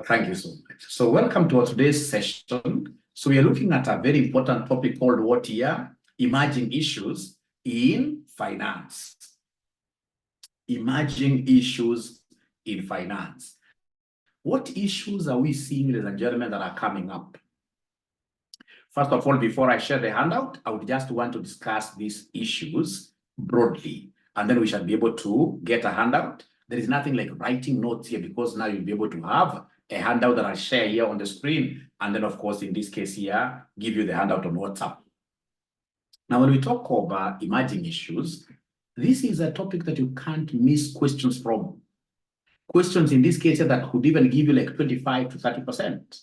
Thank you so much. So welcome to today's session. So we are looking at a very important topic called what here? Emerging issues in finance. Emerging issues in finance. What issues are we seeing, ladies and gentlemen, that are coming up? First of all, before I share the handout, I would just want to discuss these issues broadly, and then we shall be able to get a handout. There is nothing like writing notes here because now you'll be able to have a handout that I'll share here on the screen. And then, of course, in this case here, give you the handout on WhatsApp. Now, when we talk about emerging issues, this is a topic that you can't miss questions from. Questions in this case here that could even give you like 25 to 30%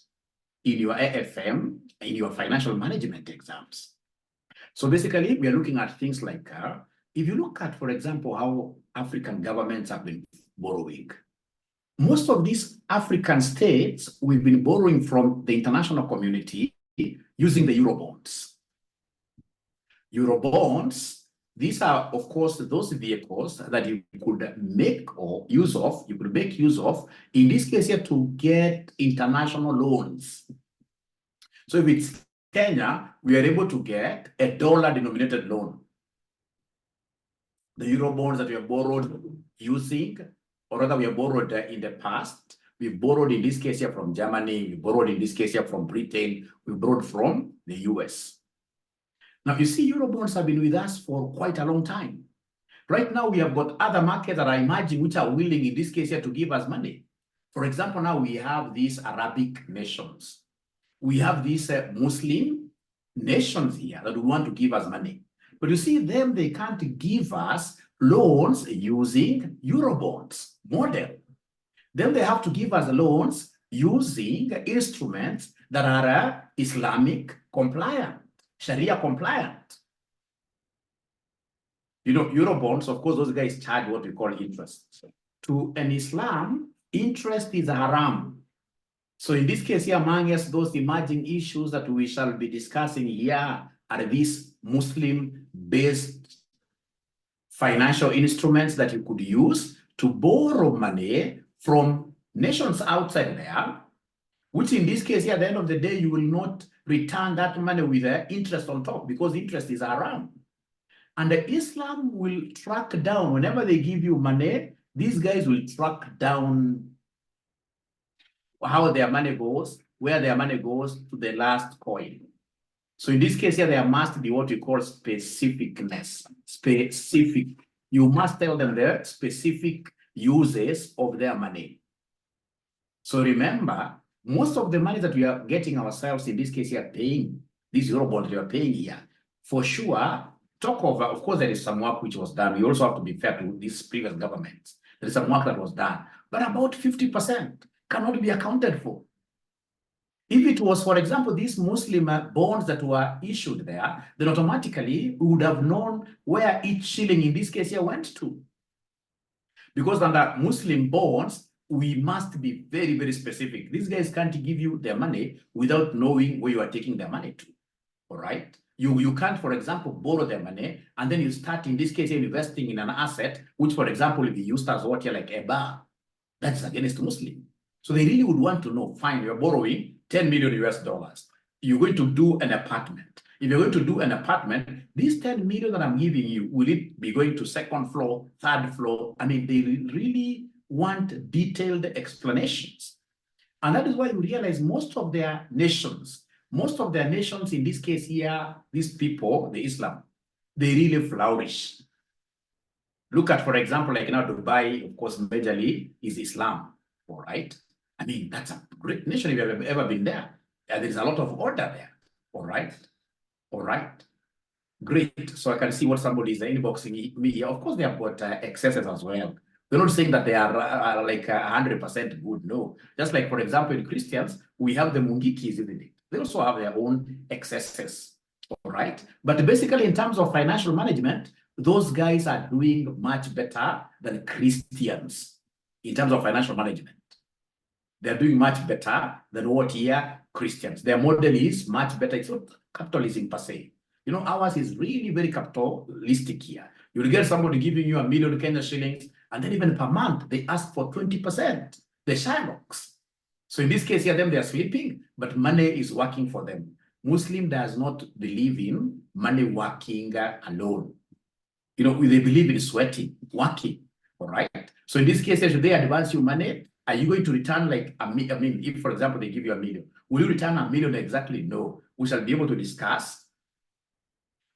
in your AFM, in your financial management exams. So basically, we are looking at things like, if you look at, for example, how African governments have been borrowing. Most of these African states, we've been borrowing from the international community using the Eurobonds. Eurobonds, these are, of course, those vehicles that you could make use of, in this case here, to get international loans. So if it's Kenya, we are able to get a dollar-denominated loan. The Eurobonds that we have borrowed using, or rather we have borrowed in the past, we borrowed in this case here from Germany, we borrowed in this case here from Britain, we borrowed from the US. Now you see, Eurobonds have been with us for quite a long time. Right now we have got other markets that are emerging which are willing in this case here to give us money. For example, now we have these Arabic nations. We have these Muslim nations here that want to give us money. But you see them, they can't give us loans using Eurobonds model. Then they have to give us loans using instruments that are Islamic compliant, Sharia compliant. You know, Eurobonds, of course, those guys charge what we call interest. To an Islam, interest is haram. So in this case here, among us, those emerging issues that we shall be discussing here are these Muslim-based financial instruments that you could use to borrow money from nations outside there, which in this case here, at the end of the day, you will not return that money with interest on top because interest is haram. And the Islam will track down, whenever they give you money, these guys will track down how their money goes, where their money goes to the last coin. So in this case here, there must be what we call specificness. Specific. You must tell them the specific uses of their money. So remember, most of the money that we are getting ourselves, in this case here, paying, these Eurobonds we are paying here, for sure, talk of course, there is some work which was done. We also have to be fair to these previous governments. There is some work that was done, but about 50% cannot be accounted for. If it was, for example, these Muslim bonds that were issued there, then automatically we would have known where each shilling in this case here went to. Because under Muslim bonds, we must be very, very specific. These guys can't give you their money without knowing where you are taking their money to. All right? You can't, for example, borrow their money and then you start, in this case, investing in an asset, which, for example, will be used as what here, like a bar. That's against Muslim. So they really would want to know, fine, you're borrowing 10 million US dollars. You're going to do an apartment. If you're going to do an apartment, these 10 million that I'm giving you, will it be going to second floor, third floor? I mean, they really want detailed explanations. And that is why you realize most of their nations in this case here, these people, the Islam, they really flourish. Look at, for example, like now Dubai, of course, majorly is Islam, all right? I mean, that's a great nation if you've ever been there. There's a lot of order there. All right. All right. Great. So I can see what somebody is inboxing me here. Of course, they have got excesses as well. We're not saying that they are like 100% good. No. Just like, for example, in Christians, we have the Mungikis, isn't it? They also have their own excesses. All right. But basically, in terms of financial management, those guys are doing much better than Christians in terms of financial management. They're doing much better than what here Christians. Their model is much better. It's not capitalism per se. You know, ours is really very capitalistic here. You'll get somebody giving you 1 million Kenya shillings, and then even per month, they ask for 20%. The Shylocks. So in this case here, them they are sleeping, but money is working for them. Muslim does not believe in money working alone. You know, they believe in sweating, working, all right? So in this case, should they advance you money? Are you going to return like I mean, if, for example, they give you $1 million, will you return $1 million exactly? No. We shall be able to discuss.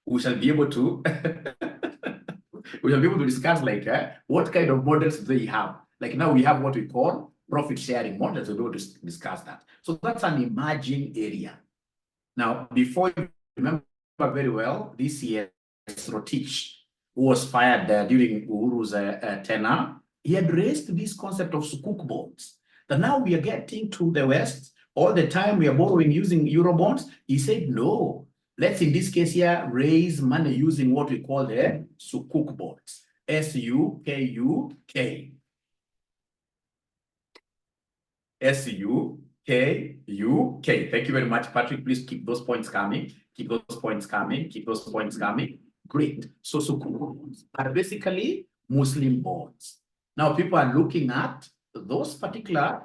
We shall be able to we shall be able to discuss like what kind of models they have. Like now we have what we call profit sharing models. We'll be able to discuss that. So that's an emerging area. Now, before you remember very well, this year, Rotich, who was fired during Uhuru's tenure, he had raised this concept of sukuk bonds. That now we are getting to the West, all the time we are borrowing using Euro bonds. He said, no, let's in this case here raise money using what we call the sukuk bonds. S-U-K-U-K. S-U-K-U-K. Thank you very much, Patrick. Please keep those points coming. Keep those points coming. Keep those points coming. Great. So sukuk bonds are basically Muslim bonds. Now people are looking at those particular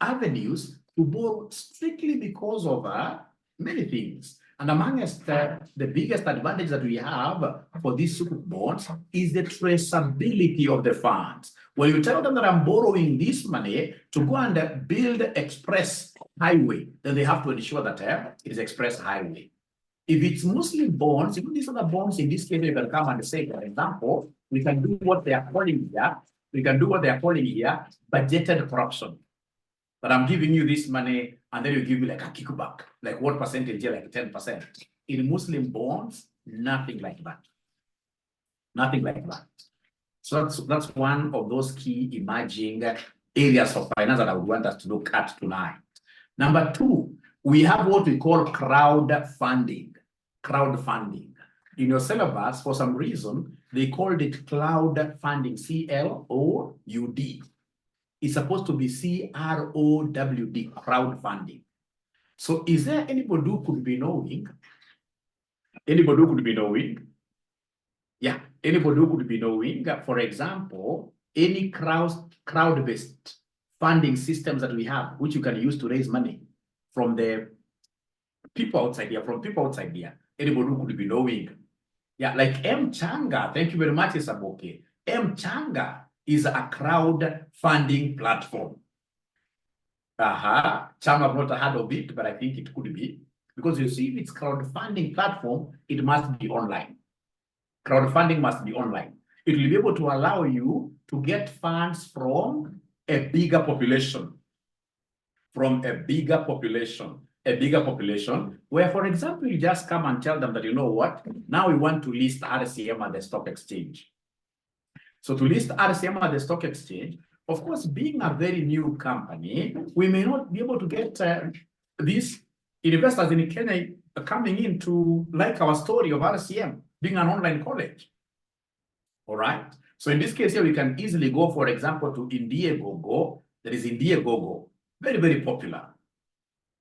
avenues to borrow strictly because of many things. And amongst the biggest advantage that we have for these sukuk bonds is the traceability of the funds. When you tell them that I'm borrowing this money to go and build express highway, then they have to ensure that it is express highway. If it's Muslim bonds, even these other bonds, in this case, you can come and say, for example, we can do what they are calling here. We can do what they are calling here budgeted corruption. But I'm giving you this money, and then you give me like a kickback. Like what percentage here? Like 10%. In Muslim bonds, nothing like that. Nothing like that. So that's one of those key emerging areas of finance that I would want us to look at tonight. Number two, we have what we call crowdfunding. Crowdfunding. In your syllabus, for some reason, they called it crowdfunding, C-L-O-U-D. It's supposed to be C-R-O-W-D, crowdfunding. So is there anybody who could be knowing? Anybody who could be knowing? Yeah, anybody who could be knowing, for example, any crowd-based funding systems that we have, which you can use to raise money from the people outside here, anybody who could be knowing? Yeah, like M-Changa, thank you very much, Isaboke. M-Changa is a crowdfunding platform. Some have not heard of it, but I think it could be. Because you see, if it's crowdfunding platform, it must be online. Crowdfunding must be online. It will be able to allow you to get funds from a bigger population. From a bigger population. Where, for example, you just come and tell them that, you know what, now we want to list RCM at the stock exchange. So to list RCM at the stock exchange, of course, being a very new company, we may not be able to get these investors in Kenya coming in to like our story of RCM being an online college. All right. So in this case here, we can easily go, for example, to Indiegogo. There is Indiegogo, very, very popular.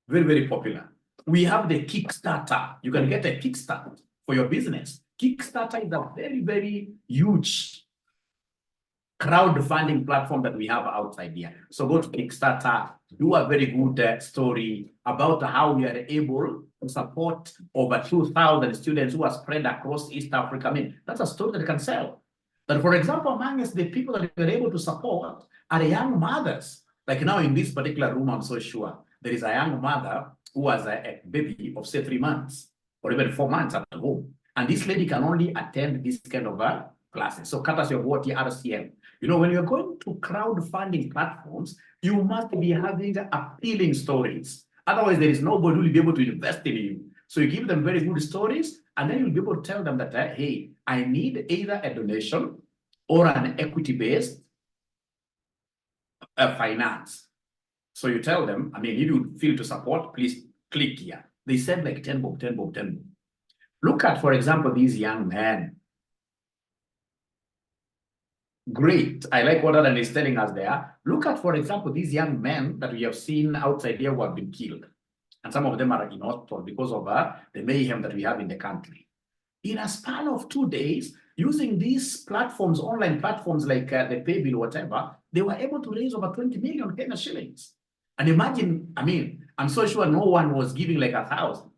Very, very popular. We have the Kickstarter. You can get a Kickstart for your business. Kickstarter is a very, very huge crowdfunding platform that we have outside here. So go to Kickstarter, do a very good story about how we are able to support over 2,000 students who are spread across East Africa. I mean, that's a story that can sell. But for example, among us, the people that we're able to support are young mothers. Like now in this particular room, I'm so sure there is a young mother who has a baby of say 3 months or even 4 months at home. And this lady can only attend this kind of classes. So courtesy of what RCM. You know, when you're going to crowdfunding platforms, you must be having appealing stories. Otherwise, there is nobody who will be able to invest in you. So you give them very good stories, and then you'll be able to tell them that, hey, I need either a donation or an equity-based finance. So you tell them, I mean, if you feel to support, please click here. They said like 10 bob. Look at, for example, these young men. Great. I like what Alan is telling us there. Look at, for example, these young men that we have seen outside here who have been killed. And some of them are in hospital because of the mayhem that we have in the country. In a span of 2 days, using these platforms, online platforms like the Paybill, whatever, they were able to raise over 20 million Kenya shillings. And imagine, I mean, I'm so sure no one was giving like 1,000.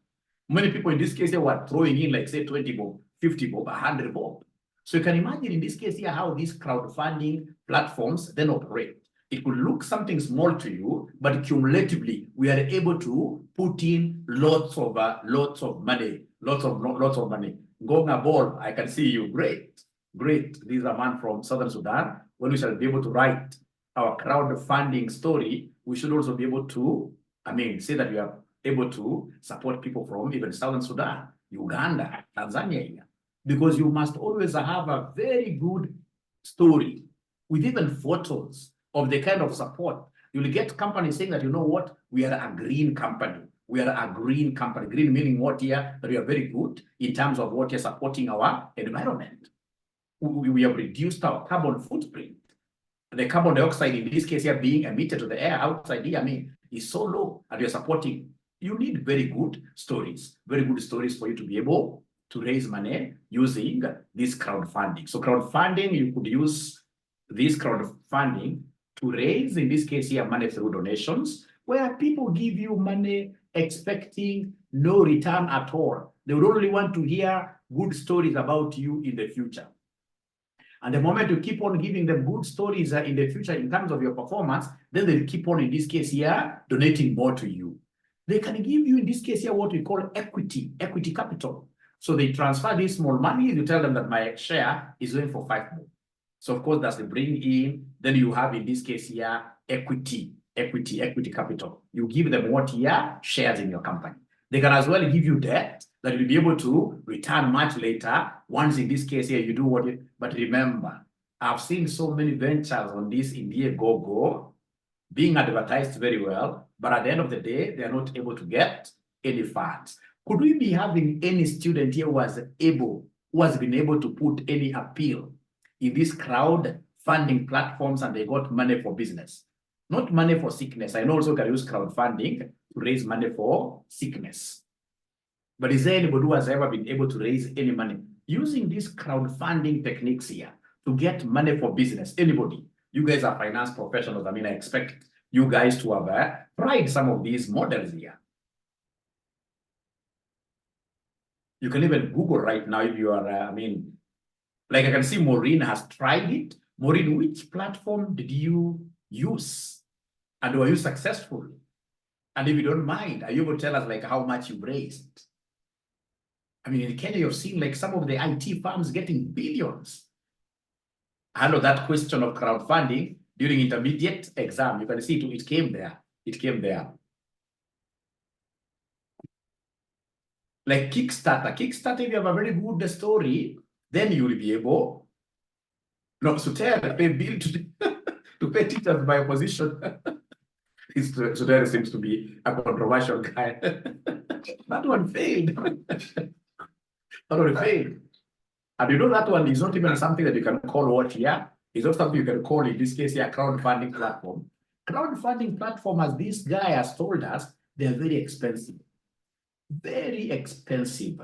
Many people in this case here were throwing in like say 20 bob, 50 bob, 100 bob. So you can imagine in this case here how these crowdfunding platforms then operate. It could look something small to you, but cumulatively we are able to put in lots of money, lots of money. Gonga Ball, I can see you. Great, great. This is a man from Southern Sudan. When we shall be able to write our crowdfunding story, we should also be able to, I mean, say that we are able to support people from even Southern Sudan, Uganda, Tanzania, because you must always have a very good story with even photos of the kind of support. You'll get companies saying that, you know what, we are a green company. We are a green company. Green meaning what here? That we are very good in terms of what you're supporting our environment. We have reduced our carbon footprint. The carbon dioxide in this case here being emitted to the air outside here, I mean, is so low, and you're supporting. You need very good stories for you to be able to raise money using this crowdfunding. So crowdfunding, you could use this crowdfunding to raise, in this case here, money through donations, where people give you money expecting no return at all. They would only want to hear good stories about you in the future. And the moment you keep on giving them good stories in the future in terms of your performance, then they'll keep on, in this case here, donating more to you. They can give you, in this case here, what we call equity capital. So they transfer this small money, you tell them that my share is going for 5 more. So of course, that's the bring in. Then you have, in this case here, equity capital. You give them what here? Shares in your company. They can as well give you debt that you'll be able to return much later. Once in this case here, you do what you, but remember, I've seen so many ventures on this Indiegogo being advertised very well, but at the end of the day, they are not able to get any funds. Could we be having any student here who has been able to put any appeal in these crowdfunding platforms and they got money for business? Not money for sickness. I know also can use crowdfunding to raise money for sickness. But is there anybody who has ever been able to raise any money using these crowdfunding techniques here to get money for business? Anybody? You guys are finance professionals. I mean, I expect you guys to have tried some of these models here. You can even Google right now if you are, I mean, like I can see Maureen has tried it. Maureen, which platform did you use? And were you successful? And if you don't mind, are you able to tell us like how much you raised? I mean, in Kenya, you've seen like some of the IT firms getting billions. I know that question of crowdfunding during intermediate exam. You can see it came there. It came there. Like Kickstarter. Kickstarter, if you have a very good story, then you will be able. No, Suter pay bill to pay teachers by opposition. Suter seems to be a controversial guy. That one failed. That one failed. And you know that one is not even something that you can call what here. It's not something you can call, in this case, a crowdfunding platform. Crowdfunding platform, as this guy has told us, they're very expensive. Very expensive.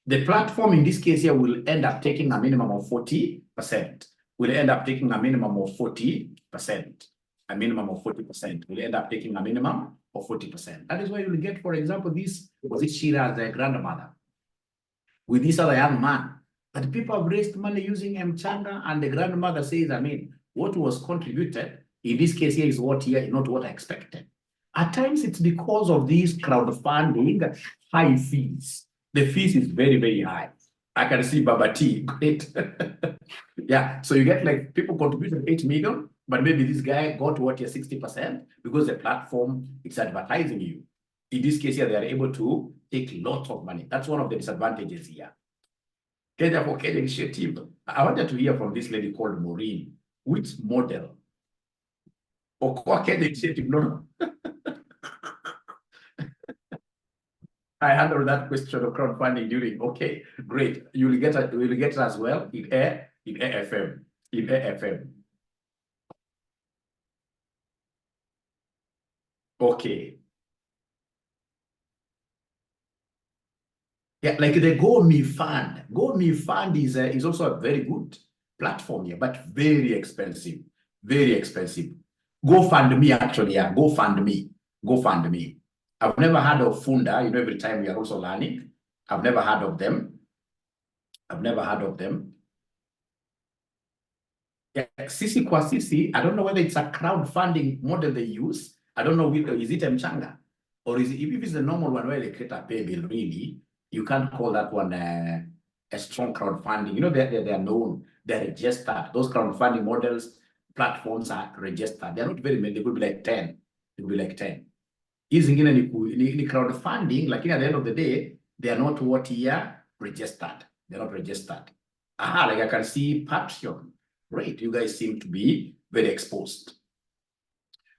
The platform in this case here will end up taking a minimum of 40%. Will end up taking a minimum of 40%. A minimum of 40%. Will end up taking a minimum of 40%. That is why you will get, for example, this was it Shira's grandmother with this other young man. But people have raised money using Mchanga, and the grandmother says, I mean, what was contributed in this case here is what here, not what I expected. At times, it's because of these crowdfunding high fees. The fees is very, very high. I can see Baba T, great. Yeah, so you get like people contributed 8 million, but maybe this guy got what here 60% because the platform is advertising you. In this case here, they are able to take lots of money. That's one of the disadvantages here. Kenya for Kenya initiative. I wanted to hear from this lady called Maureen. Which model? Or Kenya initiative? No. I handled that question of crowdfunding during. Okay, great. You will get it as well in AFM. In AFM. Okay. Yeah, like the GoMe Fund. GoMe Fund is also a very good platform here, but very expensive. Very expensive. GoFundMe, actually, yeah, GoFundMe. GoFundMe. I've never heard of Funda. You know, every time we are also learning. I've never heard of them. I've never heard of them. Yeah, Sisi kwa Sisi, I don't know whether it's a crowdfunding model they use. I don't know, is it Mchanga? Or is it, if it's the normal one where they create a pay bill, really, you can't call that one a strong crowdfunding. You know, they're known, they're registered. Those crowdfunding models, platforms are registered. They're not very many, they could be like 10. It would be like 10. Hizi zingine ni crowdfunding, like at the end of the day, they are not what year registered. They're not registered. Like I can see Patreon. Great, you guys seem to be very exposed.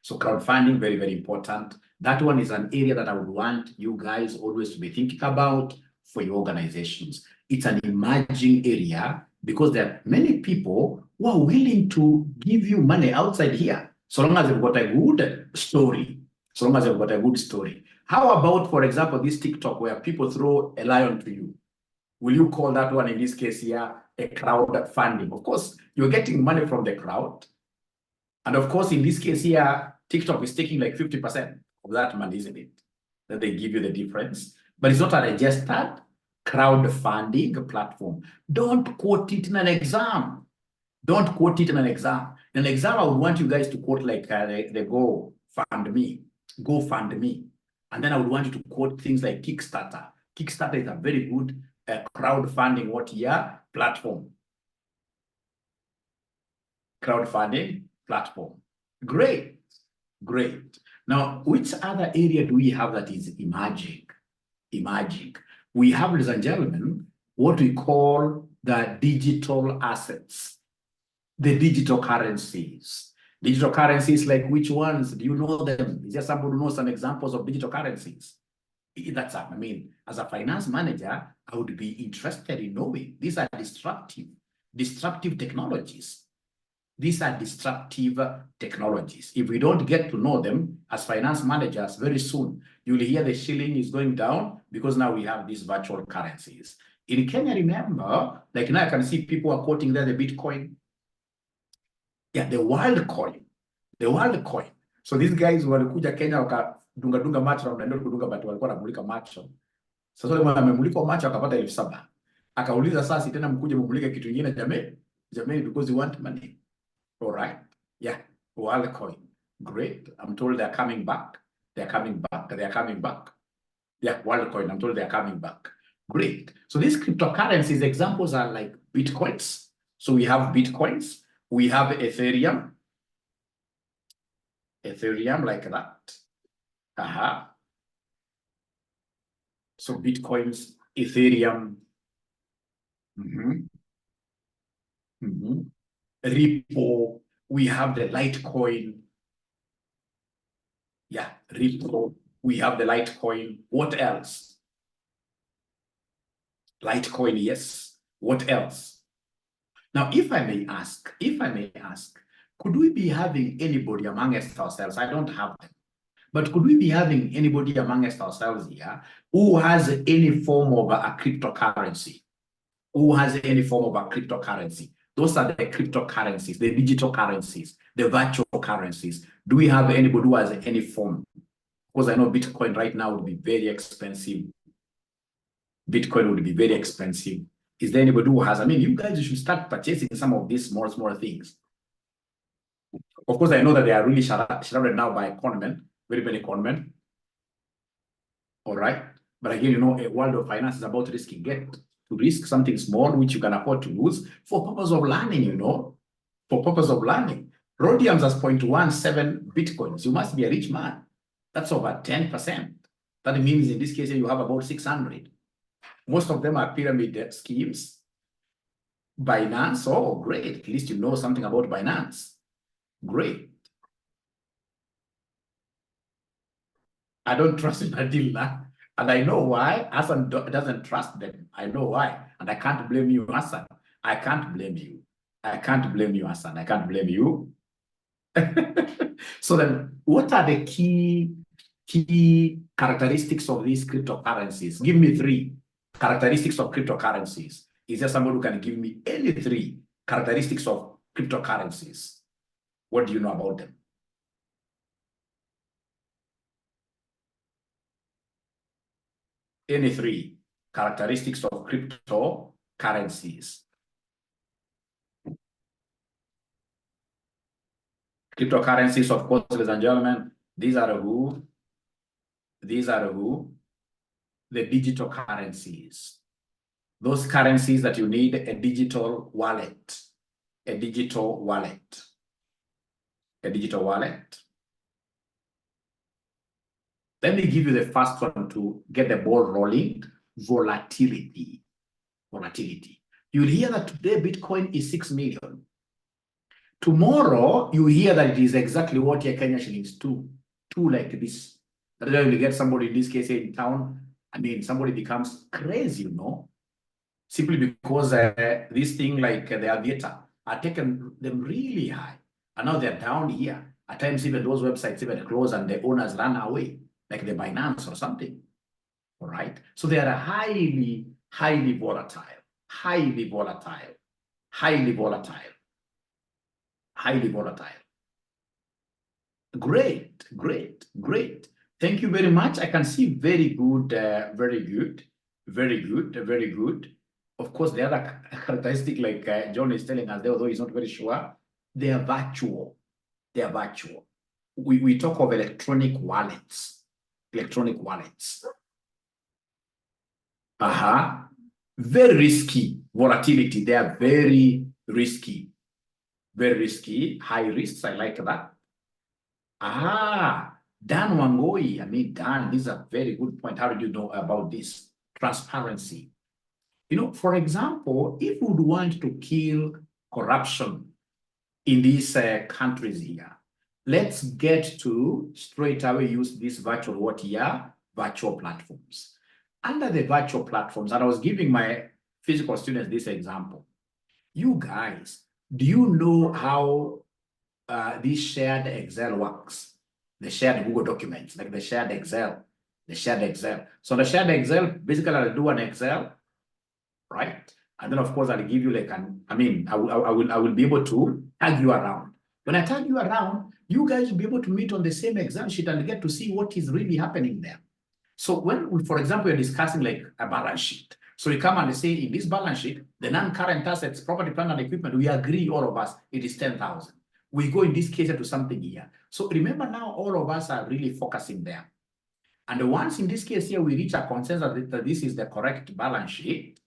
So crowdfunding, very, very important. That one is an area that I would want you guys always to be thinking about for your organizations. It's an emerging area because there are many people who are willing to give you money outside here, so long as they've got a good story. So long as they've got a good story. How about, for example, this TikTok where people throw a lion to you? Will you call that one, in this case here, a crowdfunding? Of course, you're getting money from the crowd. And of course, in this case here, TikTok is taking like 50% of that money, isn't it? That they give you the difference. But it's not a registered crowdfunding platform. Don't quote it in an exam. Don't quote it in an exam. In an exam, I would want you guys to quote like the GoFundMe. And then I would want you to quote things like Kickstarter. Kickstarter is a very good crowdfunding platform. Crowdfunding platform. Great. Great. Now, which other area do we have that is emerging? We have, ladies and gentlemen, what we call the digital assets, the digital currencies. Digital currencies, like which ones? Do you know them? Is there somebody who knows some examples of digital currencies? That's, I mean, as a finance manager, I would be interested in knowing. These are disruptive technologies. These are disruptive technologies. If we don't get to know them as finance managers, very soon, you'll hear the shilling is going down because now we have these virtual currencies. In Kenya, remember, like now I can see people are quoting there the Bitcoin. Yeah, the world coin. The world coin. So these guys walikuja Kenya wakadunga macho na wanaenda kudunga batu walikuwa wanamulika macho. Sasa wale wamemulika macho akapata 7,000. Akauliza sasa tena mkuje mumulike kitu kingine jamani, because you want money. All right. Yeah, world coin. Great. I'm told they're coming back. They're coming back. Yeah, world coin. I'm told they're coming back. Great. So these cryptocurrencies examples are like Bitcoins. So we have Bitcoins. We have Ethereum like that. So Bitcoins, Ethereum, Ripple, we have the Litecoin. Yeah, Ripple, we have the Litecoin. What else? Litecoin, yes. What else? Now, if I may ask, could we be having anybody amongst ourselves? I don't have them. But could we be having anybody amongst ourselves here who has any form of a cryptocurrency? Who has any form of a cryptocurrency? Those are the cryptocurrencies, the digital currencies, the virtual currencies. Do we have anybody who has any form? Because I know Bitcoin right now would be very expensive. Bitcoin would be very expensive. Is there anybody who has? I mean, you guys should start purchasing some of these small things. Of course, I know that they are really shrouded now by conmen, very many conmen. All right. But again, you know, a world of finance is about risking. Get to risk something small, which you can afford to lose for purpose of learning, you know, for purpose of learning. Rhodium has 0.17 Bitcoins. You must be a rich man. That's over 10%. That means in this case, you have about 600. Most of them are pyramid schemes. Binance, oh, great. At least you know something about Binance. Great. I don't trust Nadila. And I know why. Hassan doesn't trust them. I know why. And I can't blame you, Hassan. I can't blame you. I can't blame you, Hassan. I can't blame you. So then, what are the key characteristics of these cryptocurrencies? Give me 3 characteristics of cryptocurrencies. Is there somebody who can give me any 3 characteristics of cryptocurrencies? What do you know about them? Any three characteristics of cryptocurrencies. Cryptocurrencies, of course, ladies and gentlemen, these are who? These are who? The digital currencies. Those currencies that you need a digital wallet. A digital wallet. A digital wallet. Let me give you the first one to get the ball rolling. Volatility. Volatility. You'll hear that today Bitcoin is 6 million. Tomorrow, you hear that it is exactly what your Kenya shillings two like this. That's why you get somebody in this case here in town. I mean, somebody becomes crazy, you know, simply because this thing like the Aviator are taken them really high. And now they're down here. At times, even those websites even close and the owners run away, like the Binance or something. All right. So they are highly, highly volatile, highly volatile, highly volatile. Highly volatile. Great, great, great. Thank you very much. I can see very good, very good, very good, very good. Of course, the other characteristic, like John is telling us, although he's not very sure, they are virtual. They are virtual. We talk of electronic wallets. Electronic wallets. Very risky. Volatility. They are very risky. Very risky, high risks. I like that. Dan Wangoi. I mean, Dan, this is a very good point. How did you know about this? Transparency. You know, for example, if we would want to kill corruption in these countries here, let's get to straight away use these virtual virtual platforms. Under the virtual platforms, and I was giving my physical students this example. You guys, do you know how this shared Excel works? The shared Google documents, like the shared Excel. The shared Excel. So the shared Excel, basically I'll do an Excel, right? And then of course I'll give you like I will be able to tag you around. When I tag you around, you guys will be able to meet on the same Excel sheet and get to see what is really happening there. So when, for example, you're discussing like a balance sheet, so we come and say in this balance sheet, the non-current assets, property, plant, and equipment, we agree, all of us, it is 10,000. We go in this case to something here. So remember now, all of us are really focusing there. And once in this case here, we reach a consensus that this is the correct balance sheet,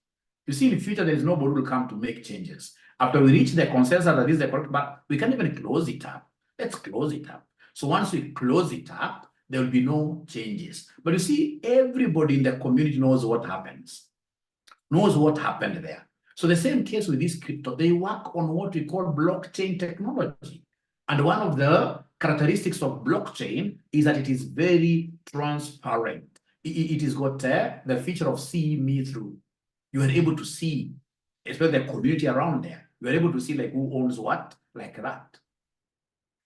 you see in the future, there is nobody who will come to make changes. After we reach the consensus that this is the correct, but we can't even close it up. Let's close it up. So once we close it up, there will be no changes. But you see, everybody in the community knows what happens. Knows what happened there. So the same case with this crypto, they work on what we call blockchain technology. And one of the characteristics of blockchain is that it is very transparent. It has got the feature of see me through. You are able to see, especially the community around there. You are able to see like who owns what, like that.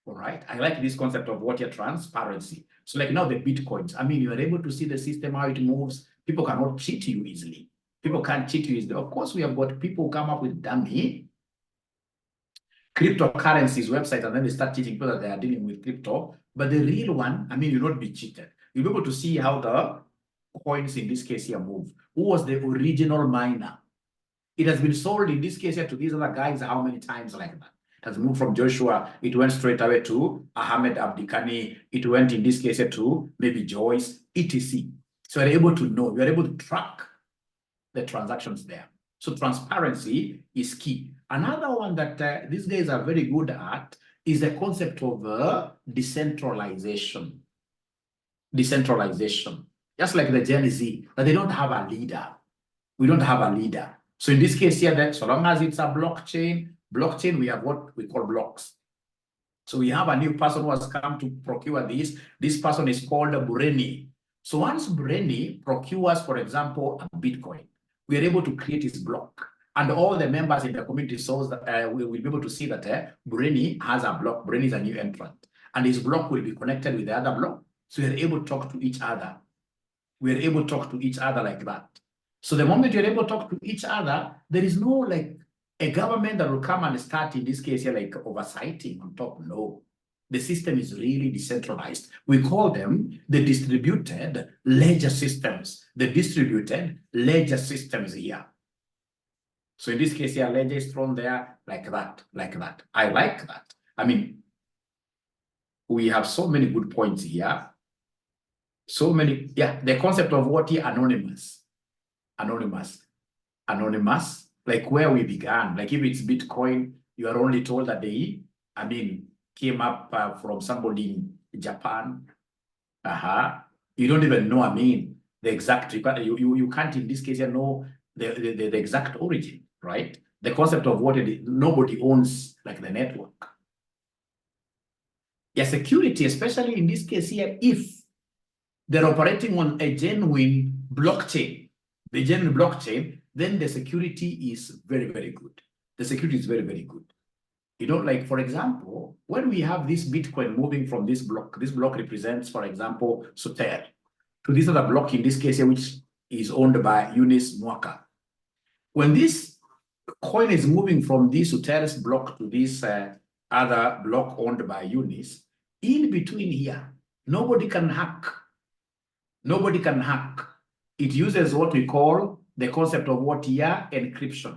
All right. I like this concept of what your transparency. So like now the Bitcoins, I mean, you are able to see the system, how it moves. People cannot cheat you easily. People can't cheat you easily. Of course, we have got people who come up with dummy cryptocurrencies websites, and then they start teaching people that they are dealing with crypto. But the real one, I mean, you'll not be cheated. You'll be able to see how the coins in this case here move. Who was the original miner? It has been sold in this case here to these other guys how many times like that? It has moved from Joshua. It went straight away to Ahmed Abdikani. It went in this case here to maybe Joyce, etc. So you're able to know, you're able to track the transactions there. So transparency is key. Another one that these guys are very good at is the concept of decentralization. Decentralization. Just like the Gen Z, that they don't have a leader. We don't have a leader. So in this case here, that so long as it's a blockchain, we have what we call blocks. So we have a new person who has come to procure this. This person is called Bureni. So once Bureni procures, for example, a Bitcoin, we are able to create his block. And all the members in the community shows that we will be able to see that Bureni has a block. Bureni is a new entrant. And his block will be connected with the other block. So we are able to talk to each other. We are able to talk to each other like that. So the moment you're able to talk to each other, there is no like a government that will come and start in this case here like oversighting on top. No. The system is really decentralized. We call them the distributed ledger systems. The distributed ledger systems here. So in this case here, ledger is thrown there like that, like that. I like that. I mean, we have so many good points here. So many, yeah, the concept of what here, anonymous, like where we began. Like if it's Bitcoin, you are only told that they, I mean, came up from somebody in Japan. You don't even know, I mean, the exact, you can't in this case know the exact origin, right? The concept of what it is, nobody owns like the network. Yeah, security, especially in this case here, if they're operating on a genuine blockchain, the genuine blockchain, then the security is very, very good. The security is very, very good. You know, like, for example, when we have this Bitcoin moving from this block represents, for example, Soter, to this other block, in this case here, which is owned by Eunice Mwaka. When this coin is moving from this Soter's block to this other block owned by Eunice, in between here, nobody can hack. Nobody can hack. It uses what we call the concept of what here? Encryption.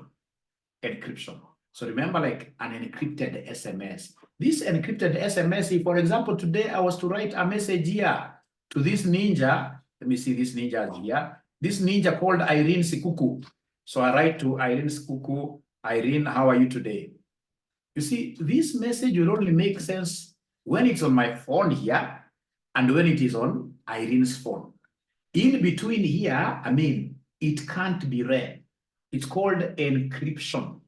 Encryption. So remember, like an encrypted SMS. This encrypted SMS, if, for example, today I was to write a message here to this ninja, let me see this ninja here, this ninja called Irene Sikuku. So I write to Irene Sikuku, Irene, how are you today? You see, this message will only make sense when it's on my phone here and when it is on Irene's phone. In between here, I mean, it can't be read. It's called encryption.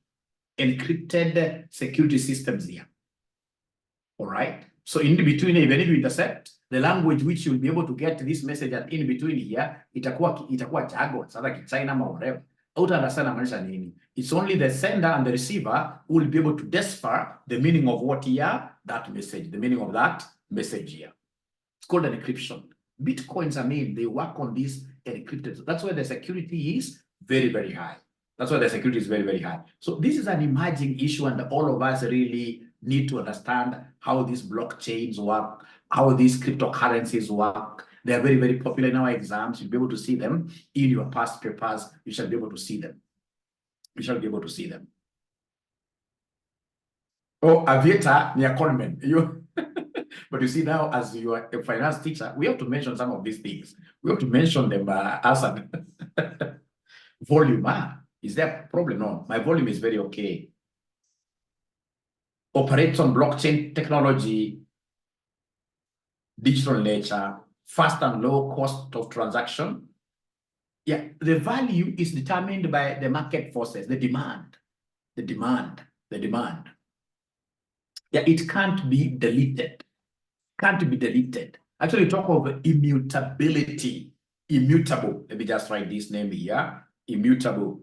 Encrypted security systems here. All right. So in between, even if you intercept the language which you'll be able to get this message at in between here, itakuwa jargon, like China or whatever. It's only the sender and the receiver who will be able to decipher the meaning of what here, that message, the meaning of that message here. It's called an encryption. Bitcoins, I mean, they work on this encrypted. That's why the security is very, very high. That's why the security is very, very high. So this is an emerging issue, and all of us really need to understand how these blockchains work, how these cryptocurrencies work. They are very, very popular in our exams. You'll be able to see them in your past papers. You shall be able to see them. You shall be able to see them. Oh, Aviator, near Coleman. But you see now, as you are a finance teacher, we have to mention some of these things. We have to mention them as a volume. Is there a problem? No, my volume is very okay. Operates on blockchain technology, digital nature, fast and low cost of transaction. Yeah, the value is determined by the market forces, the demand. Yeah, it can't be deleted. Can't be deleted. Actually, talk of immutability. Immutable. Let me just write this name here. Immutable.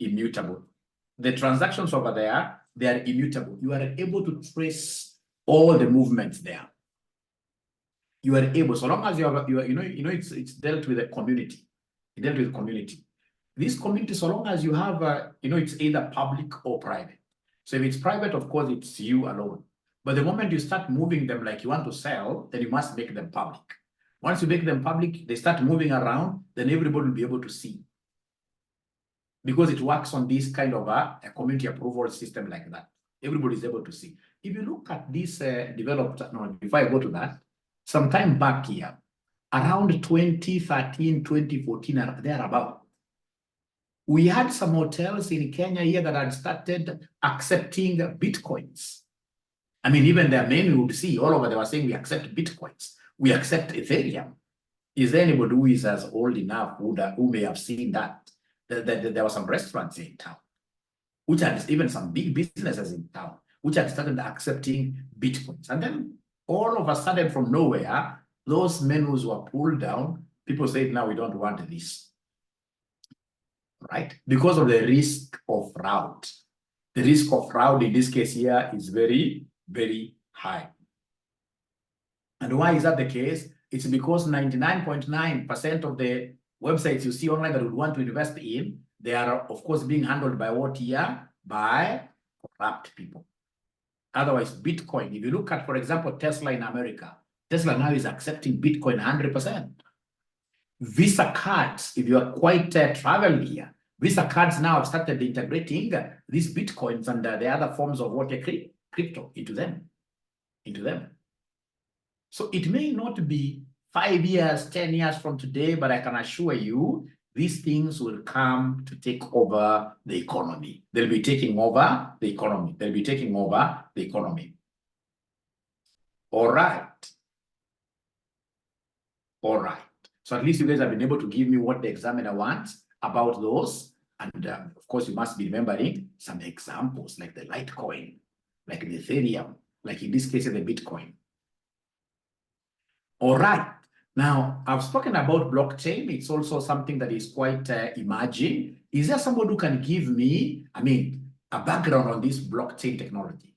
The transactions over there, they are immutable. You are able to trace all the movements there. You are able, so long as you have, it's dealt with a community. It dealt with community. This community, so long as you have, it's either public or private. So if it's private, of course, it's you alone. But the moment you start moving them like you want to sell, then you must make them public. Once you make them public, they start moving around, then everybody will be able to see. Because it works on this kind of a community approval system like that. Everybody is able to see. If you look at this developed, before I go to that, some time back here, around 2013, 2014, thereabout, we had some hotels in Kenya here that had started accepting Bitcoins. I mean, even their menu would see all over, they were saying, we accept Bitcoins, we accept Ethereum. Is there anybody who is as old enough who may have seen that? There were some restaurants in town, which had even some big businesses in town, which had started accepting Bitcoins. And then all of a sudden from nowhere, those menus were pulled down. People said, now we don't want this, right? Because of the risk of fraud. The risk of fraud in this case here is very, very high. And why is that the case? It's because 99.9% of the websites you see online that would want to invest in, they are, of course, being handled by what here? By corrupt people. Otherwise, Bitcoin, if you look at, for example, Tesla in America, Tesla now is accepting Bitcoin 100%. Visa cards, if you are quite travel here, Visa cards now have started integrating these Bitcoins and the other forms of what they crypto into them. So it may not be 5 years, 10 years from today, but I can assure you, these things will come to take over the economy. They'll be taking over the economy. They'll be taking over the economy. All right. All right. So at least you guys have been able to give me what the examiner wants about those. And of course, you must be remembering some examples like the Litecoin, like the Ethereum, like in this case, the Bitcoin. All right. Now, I've spoken about blockchain. It's also something that is quite emerging. Is there someone who can give me, a background on this blockchain technology?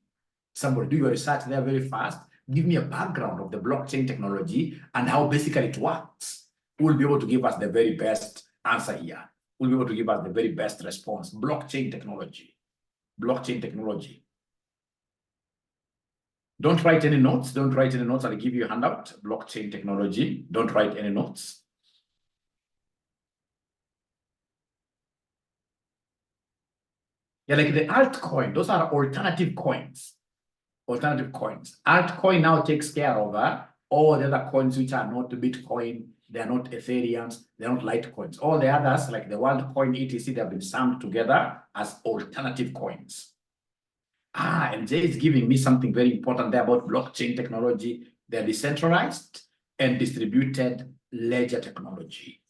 Somebody do your research there very fast. Give me a background of the blockchain technology and how basically it works. Who will be able to give us the very best answer here? Who will be able to give us the very best response? Blockchain technology. Blockchain technology. Don't write any notes. Don't write any notes. I'll give you a handout. Blockchain technology. Don't write any notes. Yeah, like the altcoin. Those are alternative coins. Alternative coins. Altcoin now takes care of all the other coins which are not Bitcoin. They are not Ethereums. They are not Litecoins. All the others, like the WorldCoin, etc., they have been summed together as alternative coins. And Jay is giving me something very important there about blockchain technology. They're decentralized and distributed ledger technology.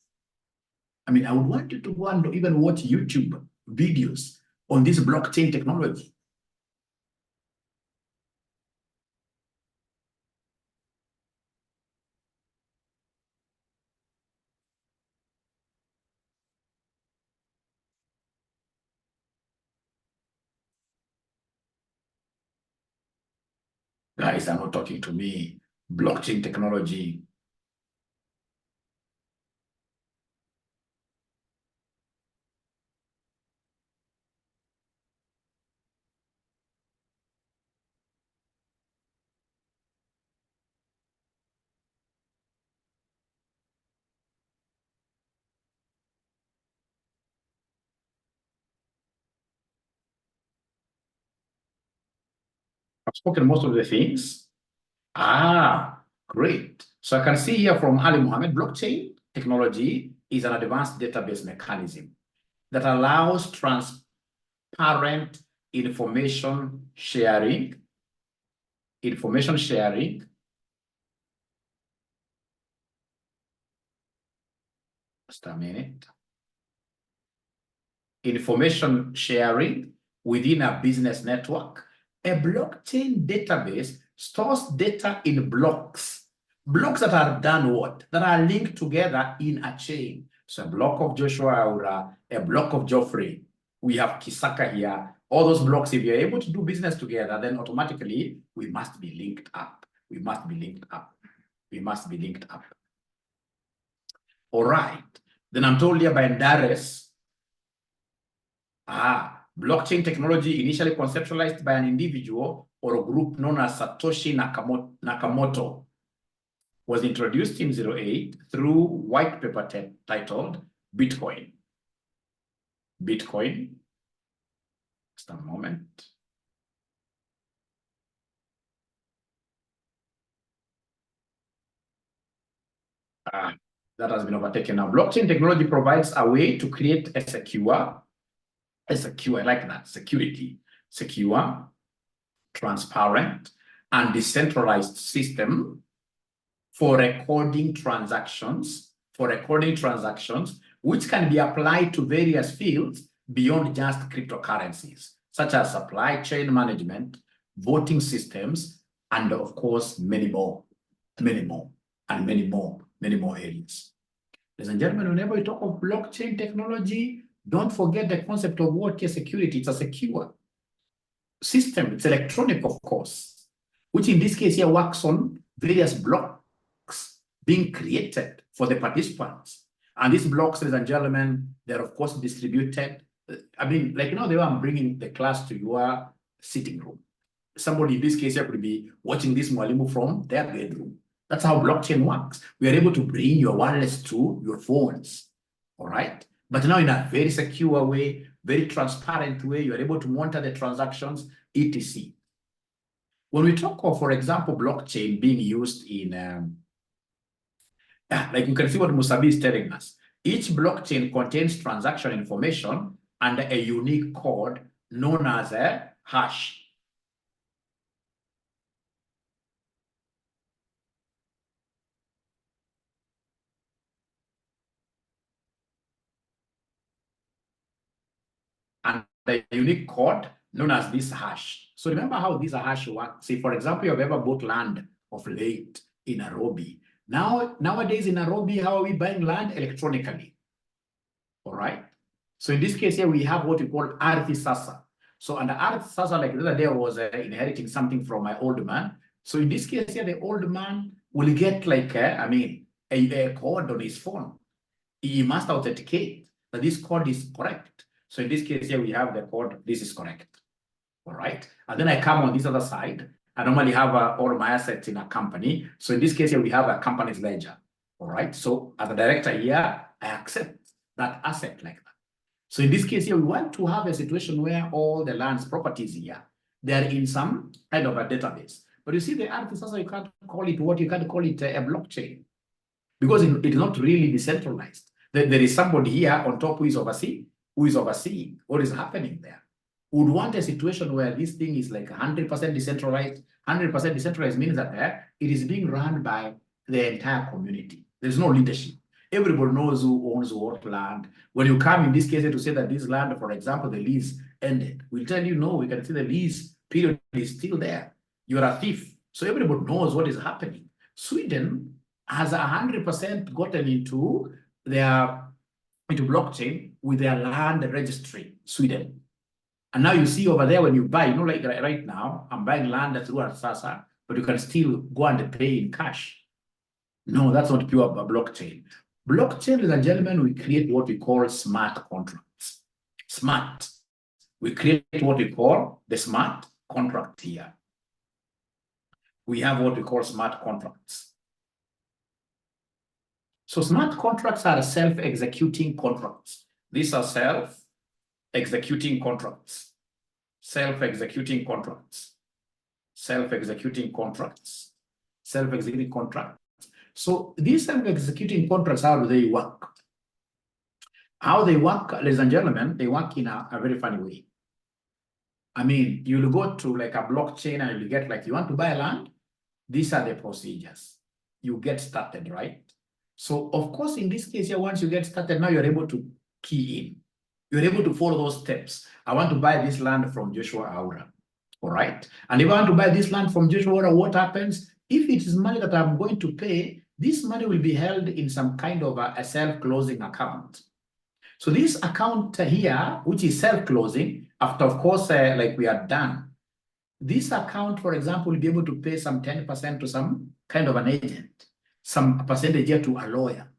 I would want you to go and even watch YouTube videos on this blockchain technology. Guys are not talking to me. Blockchain technology. I've spoken most of the things. Great. So I can see here from Ali Mohammed, blockchain technology is an advanced database mechanism that allows transparent information sharing. Just a minute. Information sharing within a business network. A blockchain database stores data in blocks. Blocks that are done what? That are linked together in a chain. So a block of Joshua Aura, a block of Geoffrey. We have Kisaka here. All those blocks, if you're able to do business together, then automatically we must be linked up. We must be linked up. We must be linked up. All right. Then I'm told here by Ndares, blockchain technology initially conceptualized by an individual or a group known as Satoshi Nakamoto was introduced in 2008 through white paper titled Bitcoin. Bitcoin. Just a moment. That has been overtaken now. Blockchain technology provides a way to create a secure, I like that, secure, transparent, and decentralized system for recording transactions, which can be applied to various fields beyond just cryptocurrencies, such as supply chain management, voting systems, and of course, many more areas. Ladies and gentlemen, whenever we talk of blockchain technology, don't forget the concept of what is security. It's a secure system. It's electronic, of course, which in this case here works on various blocks being created for the participants. And these blocks, ladies and gentlemen, they're of course distributed. Like, the way I'm bringing the class to your sitting room. somebody in this case here could be watching this Mwalimu from their bedroom. That's how blockchain works. We are able to bring your wallets to your phones, all right? But now in a very secure way, very transparent way, you are able to monitor the transactions, etc. When we talk of, for example, blockchain being used in, like you can see what Musabi is telling us. Each blockchain contains transaction information and a unique code known as a hash. And the unique code known as this hash. So remember how this hash works. Say, for example, you have ever bought land of late in Nairobi. Nowadays in Nairobi, how are we buying land? Electronically. All right. So in this case here, we have what we call Ardhi Sasa. So under Ardhi Sasa, like the other day, I was inheriting something from my old man. So in this case here, the old man will get like, a code on his phone. He must authenticate that this code is correct. So in this case here, we have the code, this is correct. All right. And then I come on this other side. I normally have all my assets in a company. So in this case here, we have a company's ledger. All right. So as a director here, I accept that asset like that. So in this case here, we want to have a situation where all the land's properties here, they're in some kind of a database. But you see the artist also, you can't call it what you can't call it a blockchain because it is not really decentralized. There is somebody here on top who is overseeing what is happening there. We would want a situation where this thing is like 100% decentralized. 100% decentralized means that it is being run by the entire community. There's no leadership. Everybody knows who owns what land. When you come in this case to say that this land, for example, the lease ended, we'll tell you, no, we can see the lease period is still there. You're a thief. So everybody knows what is happening. Sweden has 100% gotten into blockchain with their land registry, Sweden. And now you see over there when you buy, you know, like right now, I'm buying land through Arsasa, but you can still go and pay in cash. No, that's not pure blockchain. Blockchain, ladies and gentlemen, we create what we call smart contracts. Smart. We create what we call the smart contract here. We have what we call smart contracts. So smart contracts are self-executing contracts. These are self-executing contracts. Self-executing contracts. Self-executing contracts. Self-executing contracts. So these self-executing contracts, how do they work? How they work, ladies and gentlemen, they work in a very funny way. I mean, you'll go to like a blockchain and you get like, you want to buy land? These are the procedures. You get started, right? So of course, in this case here, once you get started, now you're able to key in. You're able to follow those steps. I want to buy this land from Joshua Aura, all right? And if I want to buy this land from Joshua Aura, what happens? If it is money that I'm going to pay, this money will be held in some kind of a self-closing account. So this account here, which is self-closing, after, of course, like we are done, this account, for example, will be able to pay some 10% to some kind of an agent, some percentage here to a lawyer,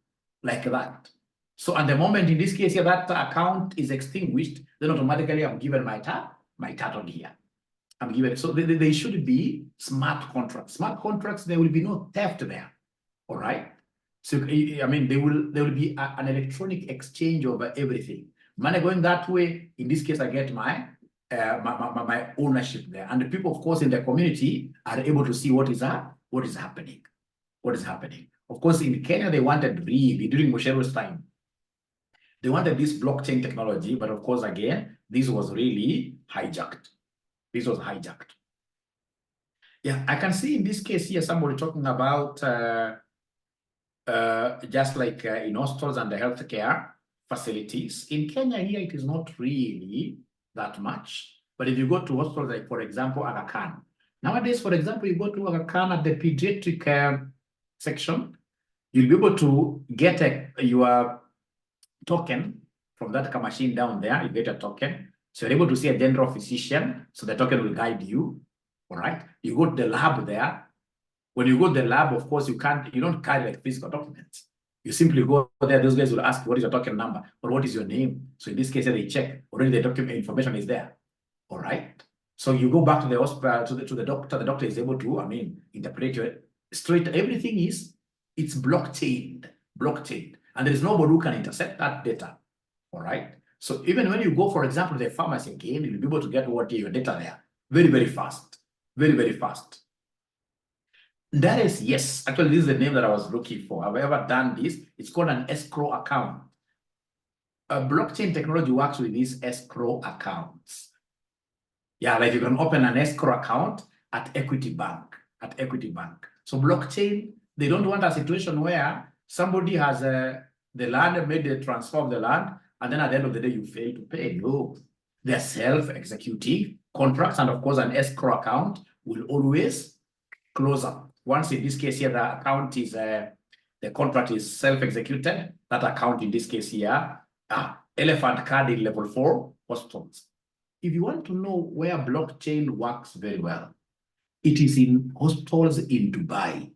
like that. So at the moment, in this case here, that account is extinguished, then automatically I'm given my title here. I'm given, so they should be smart contracts. Smart contracts, there will be no theft there, all right? So, I mean, there will be an electronic exchange over everything. Money going that way, in this case, I get my ownership there. And the people, of course, in the community are able to see what is happening. What is happening. Of course, in Kenya, they wanted really, during Musheru's time, they wanted this blockchain technology, but of course, again, this was really hijacked. This was hijacked. Yeah, I can see in this case here, somebody talking about just like in hospitals and the healthcare facilities. In Kenya here, it is not really that much. But if you go to hospitals, like for example, Aga Khan. Nowadays, for example, you go to Aga Khan at the pediatric section, you'll be able to get your token from that machine down there. You get a token. So you're able to see a general physician. So the token will guide you. All right. You go to the lab there. When you go to the lab, of course, you don't carry like physical documents. You simply go there. Those guys will ask, what is your token number? Or what is your name? So in this case, they check. Already the document information is there. All right. So you go back to the hospital, to the doctor. The doctor is able to, I mean, interpret it straight. Everything it's blockchain, and there is nobody who can intercept that data. All right. So even when you go, for example, to the pharmacy again, you'll be able to get your data there very, very fast, very, very fast. That is, yes, actually, this is the name that I was looking for. Have I ever done this? It's called an escrow account. Blockchain technology works with these escrow accounts. Yeah, like you can open an escrow account at Equity Bank, So blockchain, they don't want a situation where somebody has the land, made the transfer of the land, and then at the end of the day, you fail to pay. No, they're self-executing contracts, and of course, an escrow account will always close up. Once in this case here, the account is, the contract is self-executed, that account in this case here, elephant card in level 4 hospitals. If you want to know where blockchain works very well, it is in hospitals in Dubai.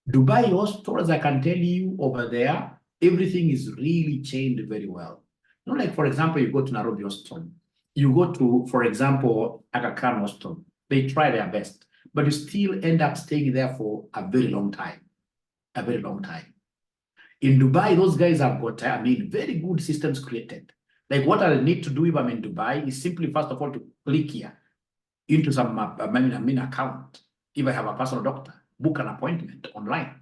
Dubai hospitals, I can tell you over there, everything is really chained very well. You know, like, for example, you go to Nairobi Hospital, you go to, for example, Aga Khan Hospital, they try their best, but you still end up staying there for a very long time, In Dubai, those guys have got, I mean, very good systems created. Like what I need to do if I'm in Dubai is simply, first of all, to click here into some account. If I have a personal doctor, book an appointment online.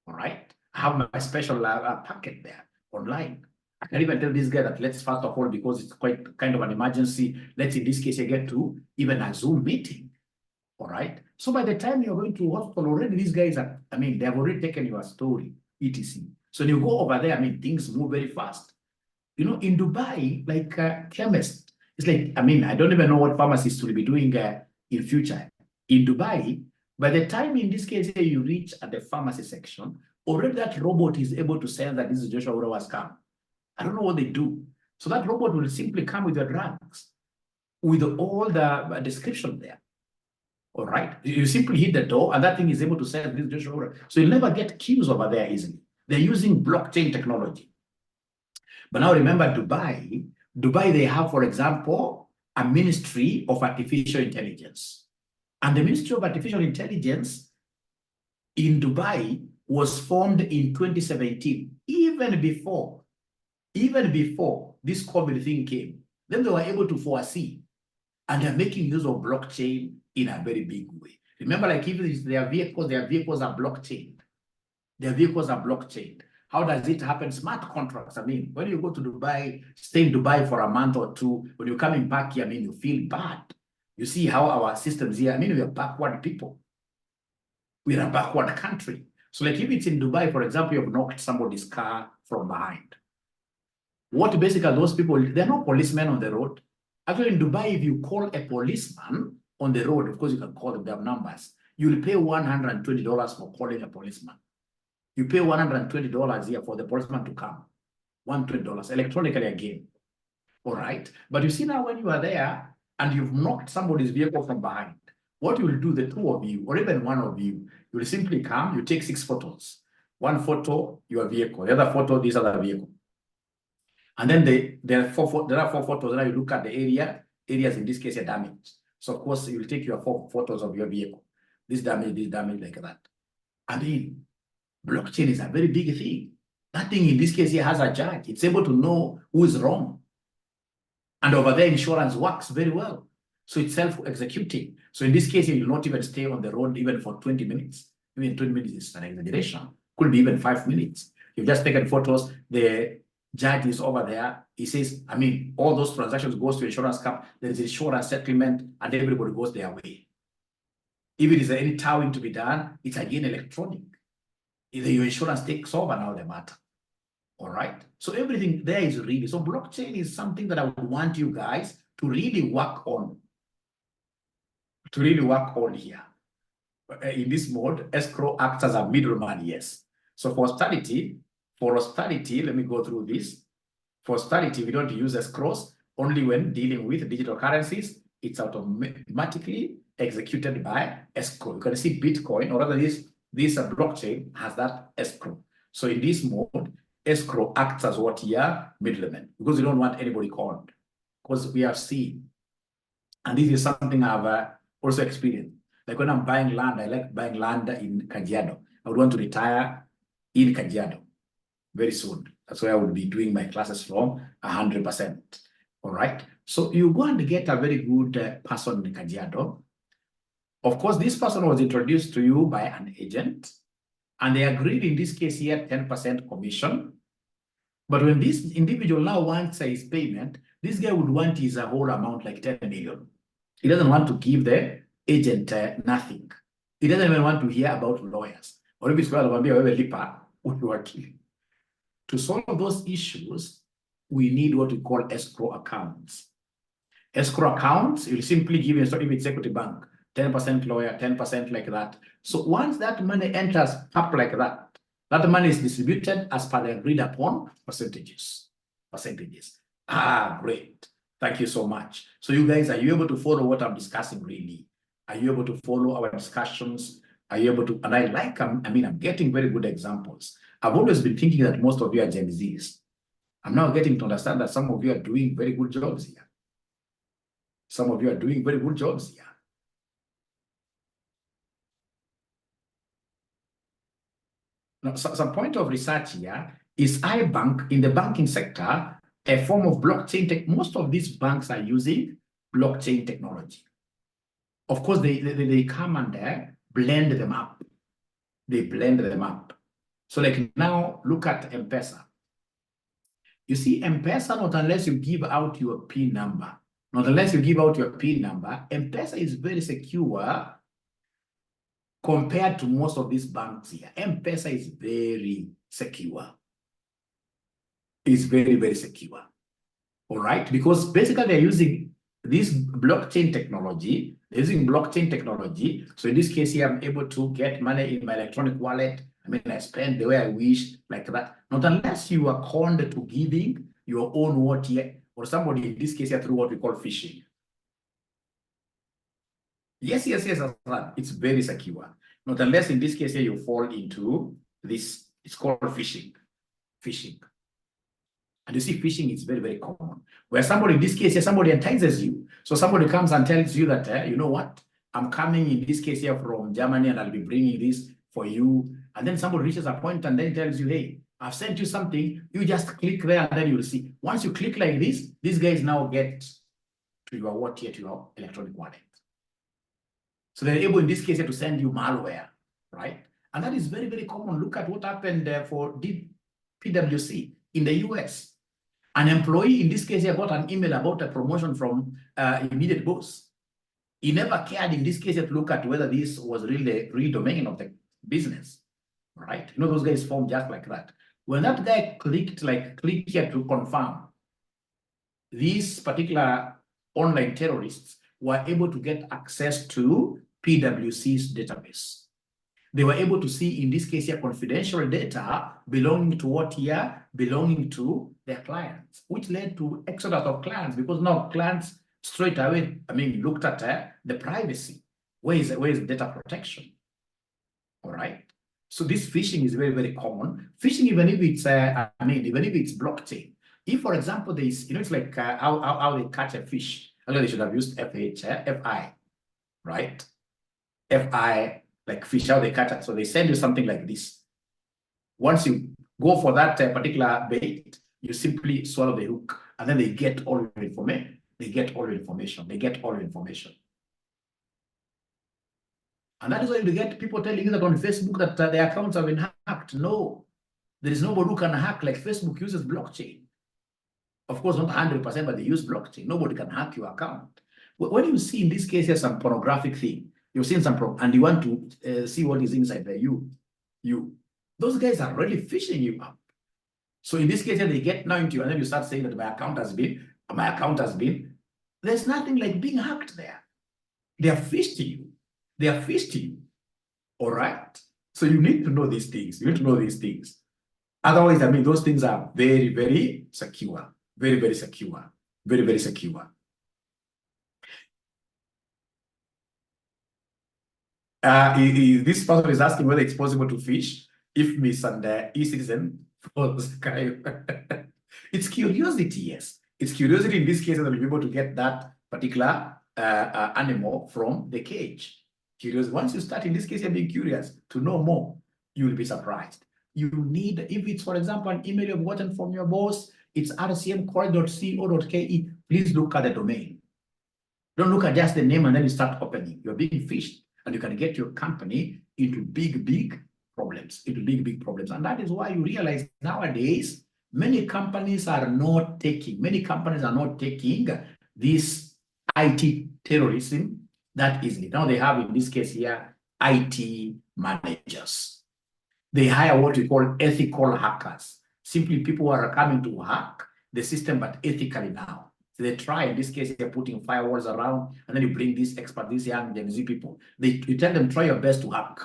All right. I have my special packet there online. I can even tell this guy that let's, first of all, because it's quite kind of an emergency, let's in this case, I get to even a Zoom meeting. All right. So by the time you're going to hospital, already these guys are, I mean, they have already taken your story, etc. So when you go over there, I mean, things move very fast. You know, in Dubai, like chemists, it's like, I mean, I don't even know what pharmacists will be doing in future. In Dubai, by the time in this case here you reach at the pharmacy section, already that robot is able to sense that this is Joshua Uro has come. I don't know what they do. So that robot will simply come with your drugs, with all the description there. All right. You simply hit the door and that thing is able to sense this Joshua Uro. So you'll never get queues over there easily. They're using blockchain technology. But now remember Dubai, they have, for example, a Ministry of Artificial Intelligence. And the Ministry of Artificial Intelligence in Dubai was formed in 2017, even before this COVID thing came. Then they were able to foresee, and they're making use of blockchain in a very big way. Remember, like even their vehicles are blockchain. How does it happen? Smart contracts. I mean, when you go to Dubai, stay in Dubai for a month or two, when you're coming back here, I mean, you feel bad. You see how our systems here, I mean, we are backward people. We're a backward country. So like if it's in Dubai, for example, you've knocked somebody's car from behind. What basically those people, they're not policemen on the road. Actually, in Dubai, if you call a policeman on the road, of course, you can call them, they have numbers. You'll pay $120 for calling a policeman. You pay $120 here for the policeman to come. $120 electronically again. All right. But you see now when you are there and you've knocked somebody's vehicle from behind, what you will do, the two of you, or even one of you, you will simply come, you take 6 photos. One photo, your vehicle, the other photo, this other vehicle. And then there are 4 photos. Now you look at the areas in this case are damaged. So of course you will take your 4 photos of your vehicle. This damage, like that. I mean, blockchain is a very big thing. That thing in this case here has a judge. It's able to know who is wrong. And over there, insurance works very well. So it's self-executing. So in this case, you will not even stay on the road even for 20 minutes. Even 20 minutes is an exaggeration. Could be even 5 minutes. You've just taken photos. The judge is over there. He says, I mean, all those transactions goes to insurance company. There is insurance settlement and everybody goes their way. If it is any towing to be done, it's again electronic. Either your insurance takes over now the matter. All right. So everything there is really, so blockchain is something that I would want you guys to really work on. Here. In this mode, escrow acts as a middleman, yes. So for austerity, let me go through this. For austerity, we don't use escrows only when dealing with digital currencies. It's automatically executed by escrow. You can see Bitcoin, or rather this blockchain has that escrow. So in this mode, escrow acts as what here? Middleman, because you don't want anybody conned. Because we have seen And this is something I've also experienced. Like when I'm buying land, I like buying land in Kajiado. I would want to retire in Kajiado very soon. That's where I would be doing my classes from 100%. All right. So you go and get a very good person in Kajiado. Of course, this person was introduced to you by an agent, and they agreed in this case here 10% commission. But when this individual now wants his payment, this guy would want his whole amount, like 10 million. He doesn't want to give the agent nothing. He doesn't even want to hear about lawyers. Or if it's to solve those issues, we need what we call escrow accounts. Escrow accounts, you'll simply give if it's Equity Bank, 10% lawyer, 10% like that. So once that money enters up like that, that money is distributed as per the agreed upon percentages. Ah, great. Thank you so much. So you guys, are you able to follow what I'm discussing really? Are you able to follow our discussions? Are you able to, and I like, I'm getting very good examples. I've always been thinking that most of you are Gen Zs. I'm now getting to understand that some of you are doing very good jobs here. Some of you are doing very good jobs here. Now, some point of research here is iBank in the banking sector, a form of blockchain tech. Most of these banks are using blockchain technology. Of course, they come and blend them up. They blend them up. So like now, look at M-Pesa. You see, M-Pesa, not unless you give out your PIN number. Not unless you give out your PIN number, M-Pesa is very secure compared to most of these banks here. M-Pesa is very secure. It's very, very secure. All right? Because basically they're using this blockchain technology. They're using blockchain technology. So in this case here, I'm able to get money in my electronic wallet. I mean, I spend the way I wish, like that. Not unless you are conned to giving your own what here, or somebody in this case here through what we call phishing. Yes, it's very secure. Not unless in this case here you fall into this, it's called phishing. And you see, phishing is very, very common. Where somebody, in this case here, somebody entices you. So somebody comes and tells you that, you know what, I'm coming in this case here from Germany and I'll be bringing this for you. And then somebody reaches a point and then tells you, hey, I've sent you something. You just click there and then you'll see. Once you click like this, these guys now get to your what here, to your electronic wallet. So they're able in this case here to send you malware, right? And that is very, very common. Look at what happened for PwC in the US. An employee in this case here got an email about a promotion from immediate boss. He never cared in this case to look at whether this was really the real domain of the business, right? You know, those guys form just like that. When that guy click here to confirm, these particular online terrorists were able to get access to PwC's database. They were able to see, in this case here, confidential data belonging to what here? Belonging to their clients, which led to exodus of clients, because now clients straight away, looked at the privacy. Where is data protection? All right. So this phishing is very, very common. Phishing, even if it's, even if it's blockchain. If, for example, there is, it's like how they catch a fish. Although they should have used FI, right? FI, like fish, how they catch it. So they send you something like this. Once you go for that particular bait, you simply swallow the hook, and then they get all your information. They get all your information. And that is why you get people telling you that on Facebook that their accounts have been hacked. No, there is nobody who can hack. Like Facebook uses blockchain. Of course, not 100%, but they use blockchain. Nobody can hack your account. When you see in this case here some pornographic thing, you've seen some and you want to see what is inside there, those guys are really phishing you up. So in this case here, they get now into you, and then you start saying that my account has been. There's nothing like being hacked there. They are phishing you. All right. So you need to know these things. Otherwise, those things are very, very secure. Very, very secure. Very, very secure. This person is asking whether it's possible to fish if Miss and e-citizen falls. It's curiosity, yes. It's curiosity in this case that will be able to get that particular animal from the cage. Curious. Once you start, in this case, you're being curious to know more, you will be surprised. You need, if it's, for example, an email you've gotten from your boss, it's rcmcollege.co.ke, please look at the domain. Don't look at just the name and then you start opening. You're being fished, and you can get your company into big problems, And that is why you realize nowadays, many companies are not taking this IT terrorism that easily. Now they have, in this case here, IT managers. They hire what we call ethical hackers. Simply people who are coming to hack the system, but ethically now. So they try, in this case, they're putting firewalls around, and then you bring these experts, these young Gen Z people. You tell them, try your best to hack.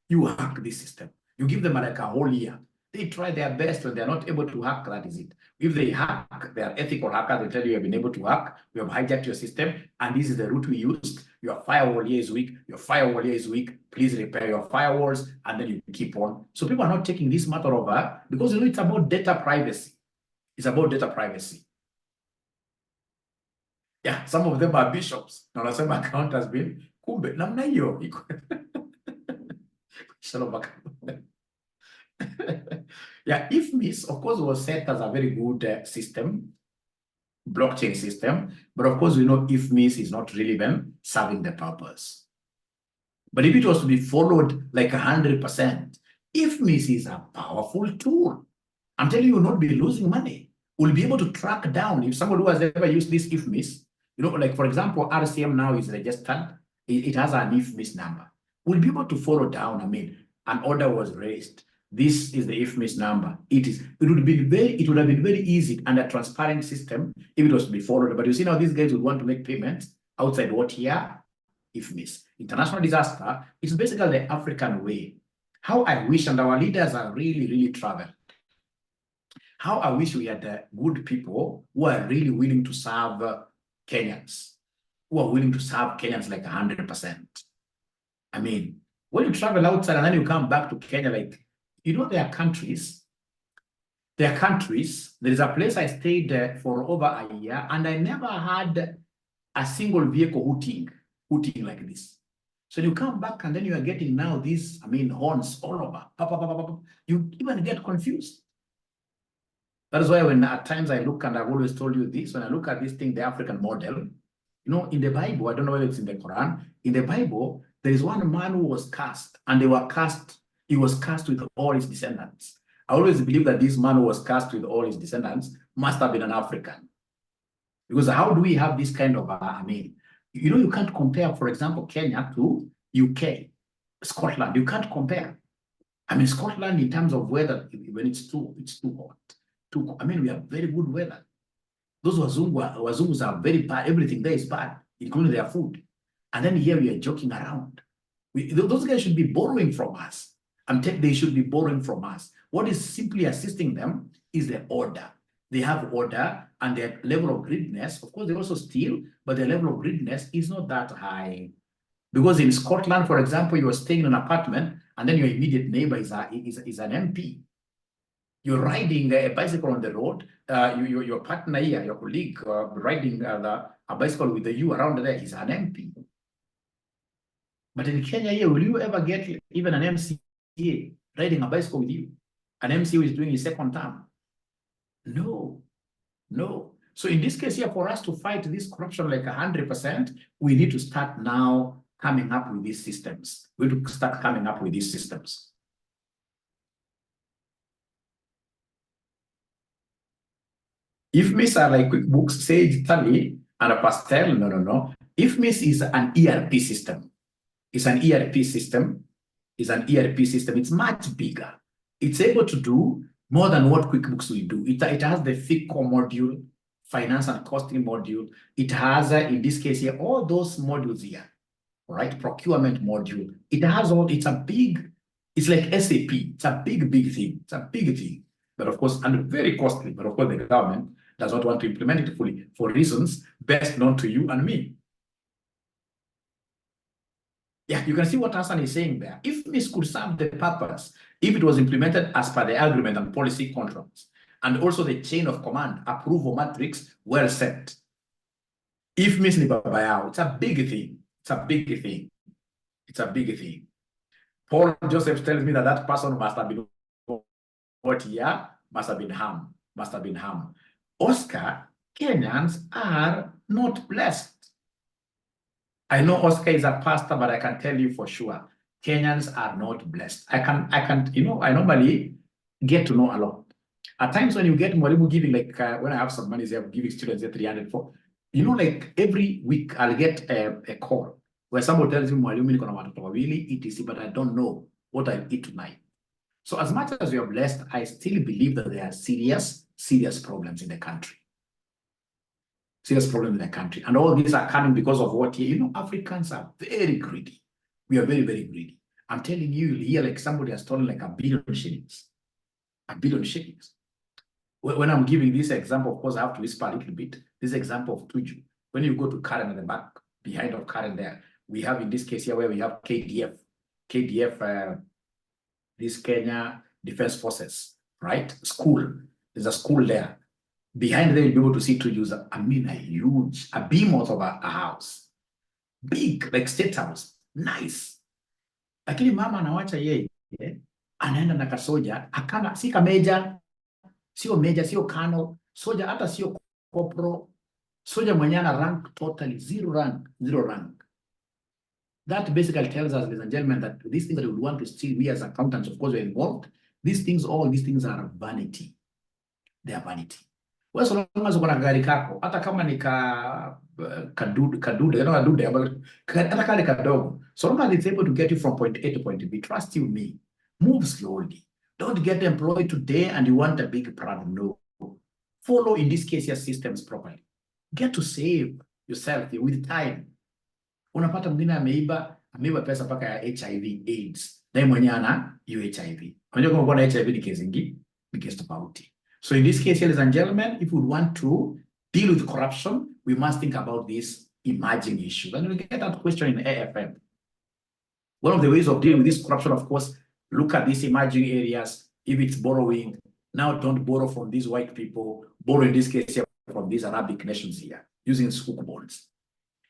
You hack this system. You give them like a whole year. They try their best. When they're not able to hack, that is it. If they hack, they are ethical hackers. They tell you have been able to hack. We have hijacked your system, and this is the route we used. Your firewall here is weak. Your firewall here is weak. Please repair your firewalls, and then you keep on. So people are not taking this matter over, because it's about data privacy. It's about data privacy. Yeah, some of them are bishops. Now, the same account has been kumbe namna hiyo. Yeah, IFMIS, of course, was set as a very good system, blockchain system, but of course, we know IFMIS is not really been serving the purpose. But if it was to be followed like 100%, IFMIS is a powerful tool. I'm telling you, will not be losing money. We'll be able to track down if someone who has ever used this IFMIS, like for example, RCM now is registered. It has an IFMIS number. We'll be able to follow down. I mean, an order was raised. This is the IFMIS number. It would have been very easy and a transparent system if it was to be followed. But you see now these guys would want to make payments outside what here? IFMIS. International disaster. It's basically the African way. How I wish, and our leaders are really traveled. How I wish we had good people who are really willing to serve Kenyans, who are willing to serve Kenyans like 100%. I mean, when you travel outside and then you come back to Kenya, like, there are countries, there is a place I stayed for over a year, and I never had a single vehicle hooting like this. So you come back and then you are getting now these, horns all over. You even get confused. That is why when at times I look, and I've always told you this, when I look at this thing, the African model, in the Bible, I don't know whether it's in the Quran, in the Bible, there is one man who was cast, and he was cast with all his descendants. I always believe that this man who was cast with all his descendants must have been an African. Because how do we have this kind of, you can't compare, for example, Kenya to UK, Scotland. You can't compare. Scotland in terms of weather, when it's too hot. We have very good weather. Those Wazungus are very bad. Everything there is bad, including their food. And then here we are joking around. Those guys should be borrowing from us. They should be borrowing from us. What is simply assisting them is the order. They have order, and their level of greediness, of course, they also steal, but their level of greediness is not that high. Because in Scotland, for example, you are staying in an apartment, and then your immediate neighbor is an MP. You're riding a bicycle on the road, your partner here, your colleague, riding a bicycle with you around there is an MP. But in Kenya here, will you ever get even an MCA riding a bicycle with you? An MCA who is doing his second term? No. So in this case here, for us to fight this corruption like 100%, we need to start now coming up with these systems. We need to start coming up with these systems. IFMIS are like QuickBooks, Sage, Tally, and a Pastel. No. IFMIS is an ERP system. It's an ERP system. It's much bigger. It's able to do more than what QuickBooks will do. It has the FICO module, finance and costing module. It has, in this case here, all those modules here, right? Procurement module. It has all, it's like SAP. It's a big thing. But of course, and very costly. But of course, the government does not want to implement it fully for reasons best known to you and me. Yeah, you can see what Hassan is saying there. If this could serve the purpose, if it was implemented as per the agreement and policy contracts, and also the chain of command approval matrix well set, If Miss Nibabayao, it's a big thing. It's a big thing. It's a big thing. Paul Joseph tells me that that person must have been what year? Must have been harmed. Must have been harmed. Oscar, Kenyans are not blessed. I know Oscar is a pastor, but I can tell you for sure, Kenyans are not blessed. I normally get to know a lot. At times when you get Mwalimu giving, like when I have some money, I'm giving students 300 for, like every week I'll get a call where somebody tells me, Mwalimu, niko na watoto wawili, etc., but I don't know what I'll eat tonight. So as much as we are blessed, I still believe that there are serious problems in the country. Serious problem in the country. And all these are coming because of what, Africans are very greedy. We are very, very greedy. I'm telling you, you'll hear like somebody has stolen like 1 billion shillings. 1 billion shillings. When I'm giving this example, of course, I have to whisper a little bit. This example of Tuju. When you go to Karen at the back, behind of Karen there, we have in this case here where we have KDF. This Kenya Defense Forces, right? School. There's a school there. Behind there, you'll be able to see Tuju's, a behemoth of a house. Big, like State House. Nice. Lakini mama anawacha yeye, anaenda na kasoja, akana, si kameja, sio kano, soja hata sio kopro, soja mwenye ana rank totally, zero rank. That basically tells us, ladies and gentlemen, that these things that we would want to steal, we as accountants, of course, we're involved. All these things are vanity. They are vanity. Wewe so long as uko na gari kako, hata kama ni kadude, hata kale kadogo, so long as it's able to get you from point A to point B, trust you me, move slowly. Don't get employed today and you want a big problem. No. Follow, in this case, your systems properly. Get to save yourself with time. Unapata mwingine ameiba pesa paka ya HIV AIDS. Na mwenye ana HIV. Unajua kama kuna HIV ni kesi tofauti. So in this case, ladies and gentlemen, if we want to deal with corruption, we must think about this emerging issue. And we get that question in AFM. One of the ways of dealing with this corruption, of course, look at these emerging areas. If it's borrowing, now don't borrow from these white people. Borrow in this case here from these Arabic nations here, using sukuk bonds.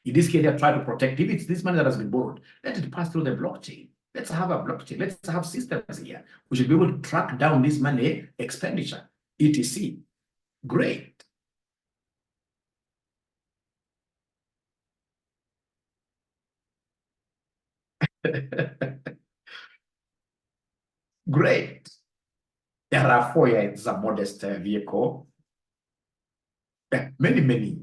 In this case, they are trying to protect. If it's this money that has been borrowed, let it pass through the blockchain. Let's have a blockchain. Let's have systems here. We should be able to track down this money expenditure. etc. Great. Great. There are 4 years. It's a modest vehicle. Many.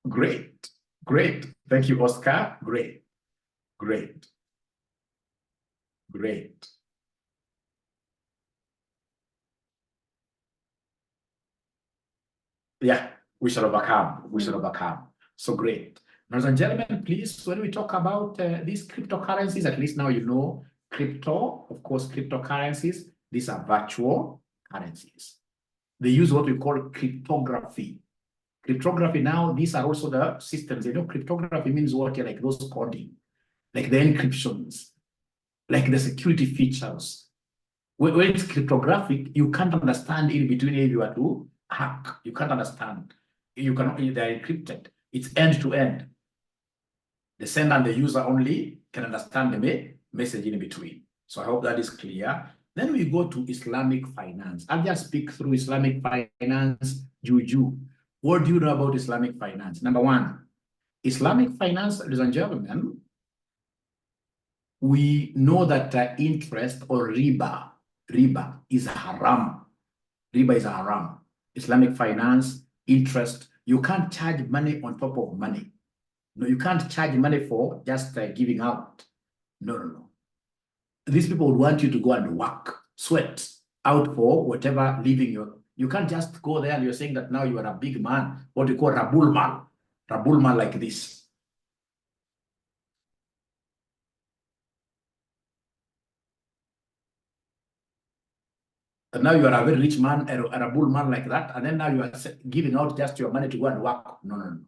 Great. Thank you, Oscar. Great. Yeah, we shall overcome. So great. Ladies and gentlemen, please, when we talk about these cryptocurrencies, at least now you know crypto, of course, cryptocurrencies, these are virtual currencies. They use what we call cryptography. Cryptography now, these are also the systems. Cryptography means what? Like those coding, like the encryptions, like the security features. When it's cryptographic, you can't understand in between if you are to hack. You can't understand. They're encrypted. It's end to end. The sender and the user only can understand the message in between. So I hope that is clear. Then we go to Islamic finance. I'll just speak through Islamic finance, Juju. What do you know about Islamic finance? Number 1, Islamic finance, ladies and gentlemen, we know that interest or riba is haram. Riba is haram. Islamic finance, interest, you can't charge money on top of money. No, you can't charge money for just giving out. No. These people would want you to go and work, sweat out for whatever living you can't just go there and you're saying that now you are a big man, what you call Rabul man like this. And now you are a very rich man, a Rabul man like that, and then now you are giving out just your money to go and work. No.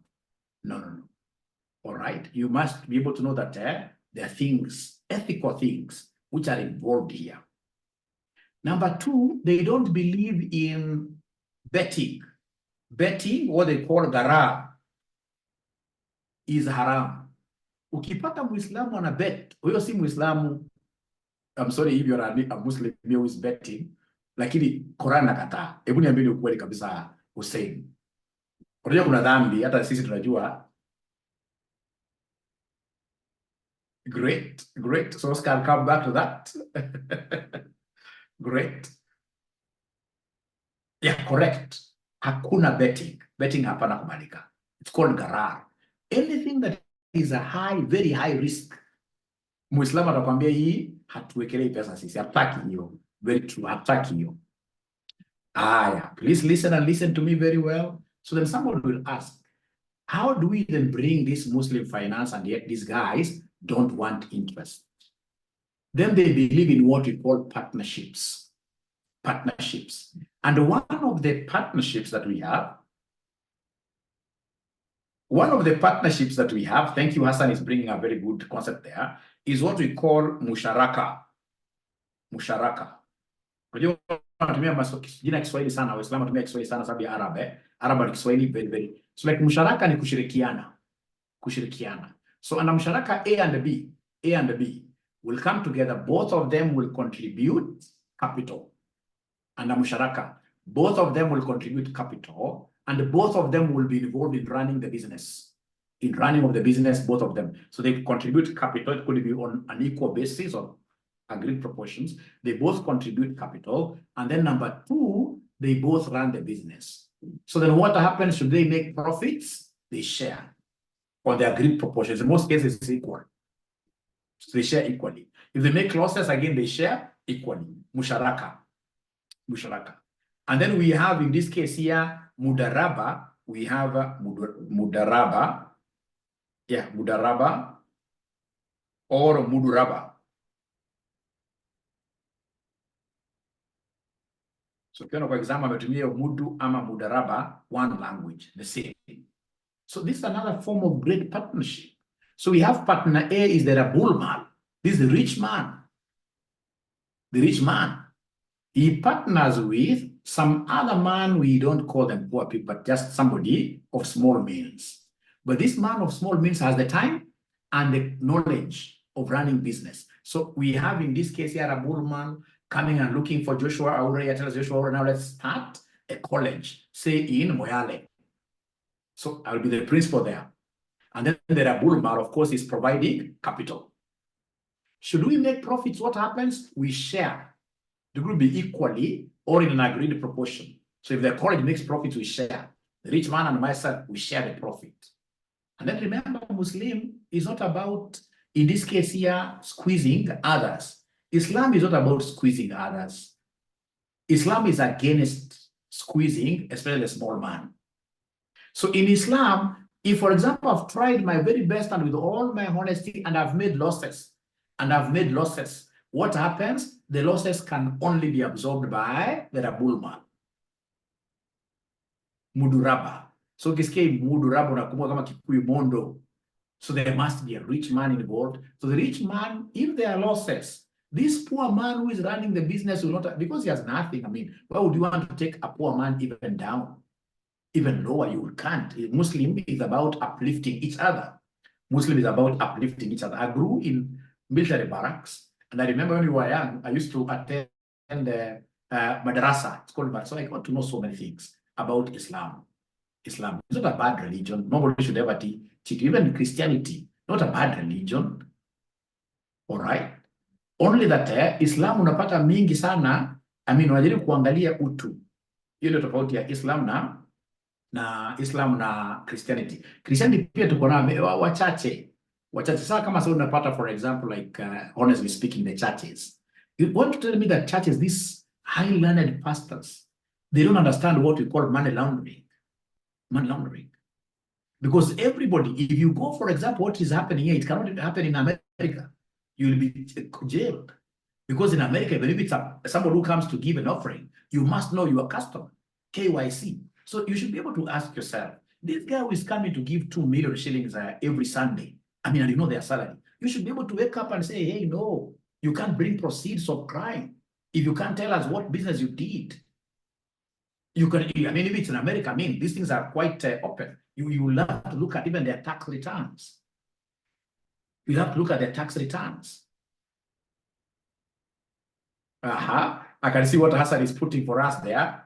All right, you must be able to know that there are things, ethical things, which are involved here. Number 2, they don't believe in Betting. Betting, what they call gharar, is haram. Ukipata Muislamu ana bet, huyo si Muislamu. I'm sorry if you're a Muslim who is betting, lakini Quran nakataa. Hebu niambie ukweli kabisa Hussein. Unajua kuna dhambi, hata sisi tunajua. Great, great. So Oscar, come back to that. Great. Yeah, correct. Hakuna betting. Betting hapana kubalika. It's called gharar. Anything that is a high, very high risk. Muislamu atakwambia hii hatuwekelei pesa sisi. Hataki hiyo. Very true. Hataki hiyo. Yeah. Please listen and listen to me very well. So then someone will ask, how do we then bring this Muslim finance and yet these guys don't want interest? Then they believe in what we call partnerships. Partnerships. And one of the partnerships that we have, thank you, Hassan is bringing a very good concept there, is what we call musharaka. Musharaka. Unajua tunatumia jina Kiswahili sana, Waislamu tumia Kiswahili sana sababu ya Arab. Arab ni Kiswahili very very. So like musharaka ni kushirikiana. Kushirikiana. So under musharaka A and B will come together. Both of them will contribute capital. Under musharaka, both of them will contribute capital and both of them will be involved in running the business. In running of the business, both of them. So they contribute capital. It could be on an equal basis or agreed proportions. They both contribute capital. And then number two, they both run the business. So then what happens? Should they make profits? They share on the agreed proportions. In most cases, it's equal. So they share equally. If they make losses, again, they share equally. Musharaka. Musharaka. And then we have, in this case here, mudaraba. We have mudaraba. Yeah, mudaraba or muduraba. So, for example, ametumia mudu ama mudaraba, one language, the same. So this is another form of great partnership. So we have partner A is the Rabul man. This is the rich man. The rich man. He partners with some other man, we don't call them poor people, but just somebody of small means. But this man of small means has the time and the knowledge of running business. So we have in this case here a bullman coming and looking for Joshua Aure. Tells Joshua, now let's start a college, say in Moyale. So I'll be the principal there. And then the Rabulman, of course, is providing capital. Should we make profits? What happens? We share. The group be equally or in an agreed proportion. So if the college makes profits, we share. The rich man and myself, we share the profit. And then remember, Muslim is not about, in this case here, squeezing others. Islam is not about squeezing others. Islam is against squeezing, especially the small man. So in Islam, if, for example, I've tried my very best and with all my honesty and I've made losses, what happens? The losses can only be absorbed by the Rabulman. Muduraba. So ukisikia muduraba unakumbuka kama Kikuyu mondo. So there must be a rich man involved. So the rich man, if there are losses, this poor man who is running the business will not, because he has nothing. I mean, why would you want to take a poor man even down? Even lower, you can't. Muslim is about uplifting each other. Muslim is about uplifting each other. I grew in military barracks. And I remember when we were young, I used to attend madrasa. It's called madrasa. So I got to know so many things about Islam. Islam is not a bad religion. Nobody should ever teach it. Even Christianity, not a bad religion. All right. Only that Islam unapata mingi sana. I mean, unajaribu kuangalia utu. Hiyo ndio tofauti ya Islam na Christianity. Christianity pia tuko na wachache. Sasa kama sasa unapata, for example, like honestly speaking, the churches. You want to tell me that churches, these highly learned pastors, they don't understand what we call money laundering. Money laundering. Because everybody, if you go, for example, what is happening here, it cannot happen in America. You will be jailed. Because in America, even if it's somebody who comes to give an offering, you must know your customer, KYC. So you should be able to ask yourself, this guy who is coming to give 2 million shillings every Sunday, I mean, and you know their salary, you should be able to wake up and say, hey, no, you can't bring proceeds of crime if you can't tell us what business you did. You can, I mean, if it's in America, I mean, these things are quite open. You will have to look at even their tax returns. You have to look at their tax returns. I can see what Hassan is putting for us there.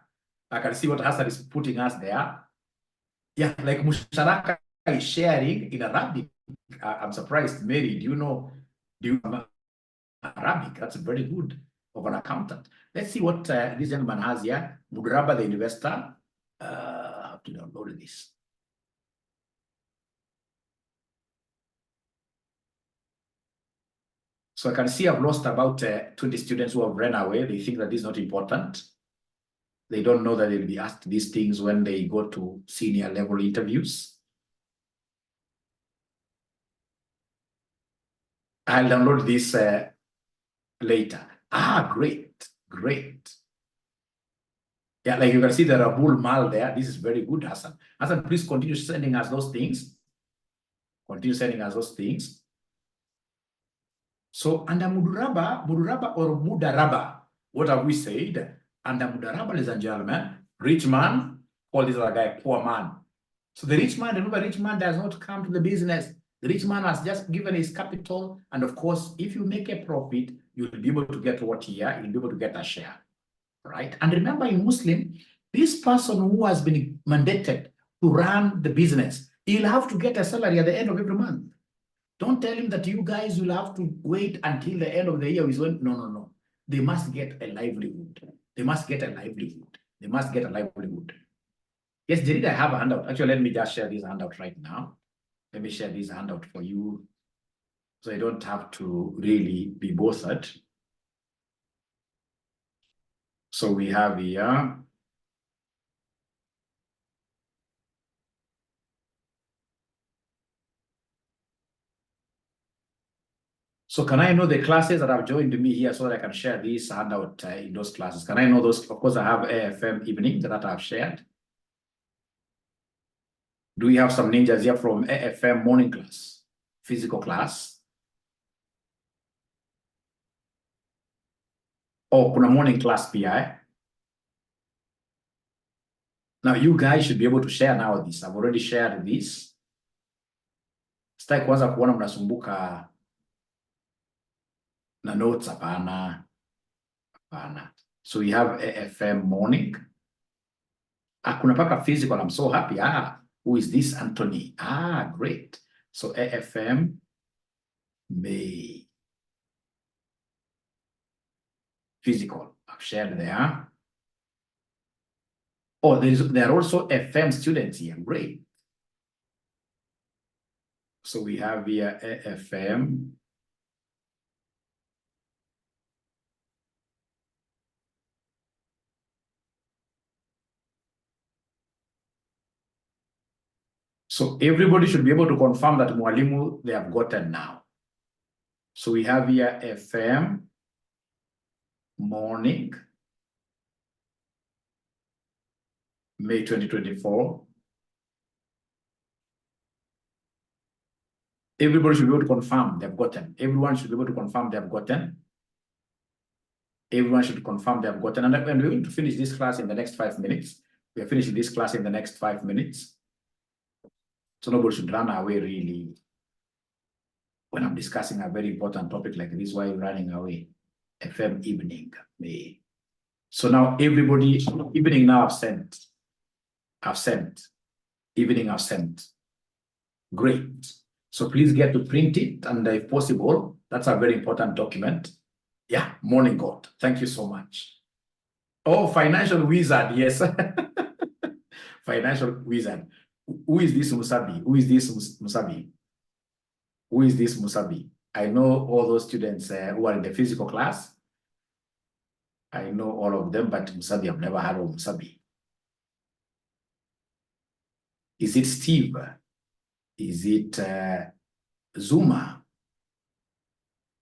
I can see what Hassan is putting us there. Yeah, like Musharaka is sharing in Arabic. I'm surprised, Mary, do you know Arabic? That's very good of an accountant. Let's see what this gentleman has here. Mudraba, the investor. I have to download this. So I can see I've lost about 20 students who have run away. They think that this is not important. They don't know that they'll be asked these things when they go to senior level interviews. I'll download this later. Great, great. Yeah, like you can see the Rabul Mal there. This is very good, Hassan. Hassan, please continue sending us those things. Continue sending us those things. So under Muduraba or Mudaraba, what have we said? Under Mudaraba, ladies and gentlemen, rich man, call this other guy poor man. So the rich man, remember, rich man does not come to the business. The rich man has just given his capital. And of course, if you make a profit, you'll be able to get what here, you'll be able to get a share, right? And remember, in Muslim, this person who has been mandated to run the business, he'll have to get a salary at the end of every month. Don't tell him that you guys will have to wait until the end of the year. No. They must get a livelihood. They must get a livelihood. They must get a livelihood. Yes, Jared, I have a handout. Actually, let me just share this handout right now. Let me share this handout for you so I don't have to really be bothered. So we have here. So can I know the classes that have joined me here so that I can share this handout in those classes? Can I know those? Of course, I have AFM evening that I've shared. Do we have some ninjas here from AFM morning class, physical class? Oh, kuna morning class PI. Now you guys should be able to share now this. I've already shared this. Sitaki kwanza kuona mnasumbuka na notes, hapana. So we have AFM morning. Kuna paka physical. I'm so happy. Who is this? Anthony. Great. So AFM May. Physical. I've shared there. Oh, there are also FM students here. Great. So we have here AFM. So everybody should be able to confirm that Mwalimu they have gotten now. So we have here FM morning, May 2024. Everybody should be able to confirm they've gotten. Everyone should be able to confirm they've gotten. Everyone should confirm they've gotten. And we're going to finish this class in the next 5 minutes. We're finishing this class in the next 5 minutes. So nobody should run away really when I'm discussing a very important topic like this. Why are you running away? FM evening, May. So now everybody, evening now I've sent. Evening I've sent. Great. So please get to print it, and if possible, that's a very important document. Yeah, morning God. Thank you so much. Oh, financial wizard, yes. Financial wizard. Who is this Musabi? Who is this Musabi? Who is this Musabi? I know all those students who are in the physical class. I know all of them, but Musabi, I've never heard of Musabi. Is it Steve? Is it Zuma?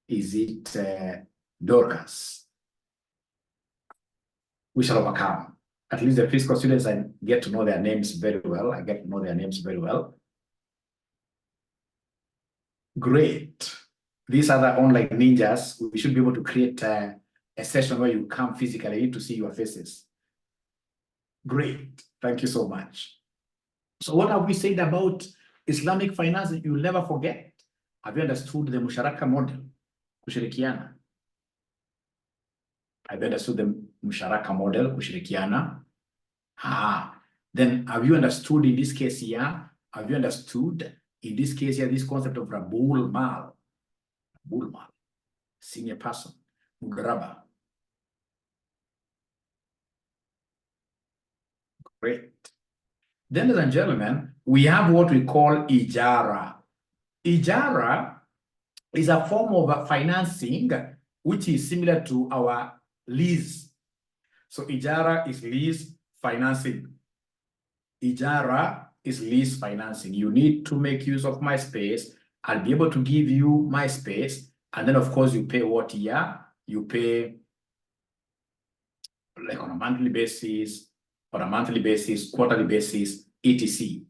Is it Dorcas? We shall overcome. At least the physical students, I get to know their names very well. Great. These other online ninjas, we should be able to create a session where you come physically to see your faces. Great. Thank you so much. So what have we said about Islamic finance? You'll never forget. Have you understood the musharaka model? Kushirikiana. Have you understood the musharaka model? Kushirikiana. Then have you understood in this case here? Have you understood in this case here this concept of Rabul Mal? Rabul Mal, senior person, Mudaraba. Great. Then, ladies and gentlemen, we have what we call Ijara. Ijara is a form of financing which is similar to our lease. So Ijara is lease financing. Ijara is lease financing. You need to make use of my space. I'll be able to give you my space. And then, of course, you pay what year? You pay like on a monthly basis, quarterly basis, etc.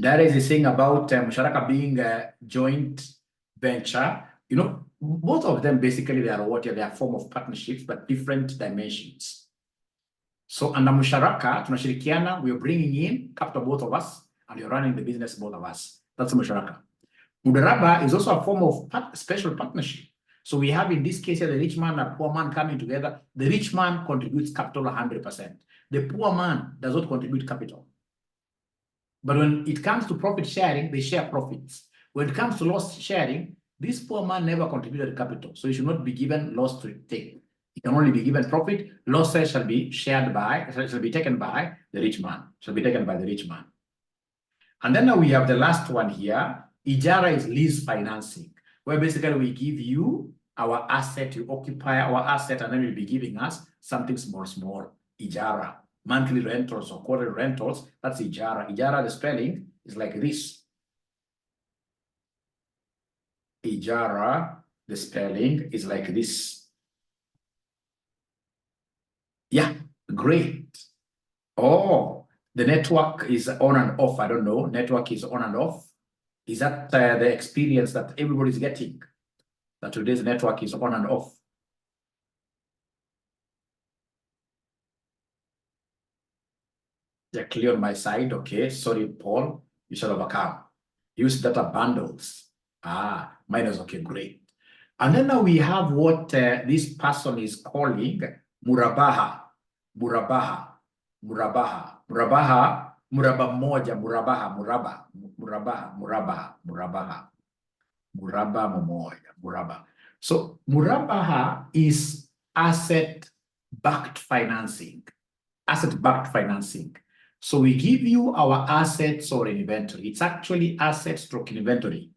That is the thing about Musharaka being a joint venture. You know, both of them basically they are what? They are form of partnerships, but different dimensions. So under Musharaka, tunashirikiana, we are bringing in capital both of us, and you're running the business both of us. That's Musharaka. Mudaraba is also a form of special partnership. So we have in this case here, the rich man and poor man coming together. The rich man contributes capital 100%. The poor man does not contribute capital. But when it comes to profit sharing, they share profits. When it comes to loss sharing, this poor man never contributed capital. So he should not be given loss to take. He can only be given profit. Losses shall be taken by the rich man. And then now we have the last one here. Ijara is lease financing, where basically we give you our asset, you occupy our asset, and then you'll be giving us something small. Ijara. Monthly rentals or quarterly rentals, that's Ijara. Ijara, the spelling is like this. Ijara, the spelling is like this. Yeah, great. Oh, the network is on and off. I don't know. Network is on and off. Is that the experience that everybody's getting? That today's network is on and off? They're clear on my side. Okay, sorry, Paul. You shall overcome. Use data bundles. Mine is okay, great. And then now we have what this person is calling murabaha. Muraba moja, muraba. So murabaha is asset-backed financing. Asset-backed financing. So we give you our assets or inventory. It's actually asset/inventory.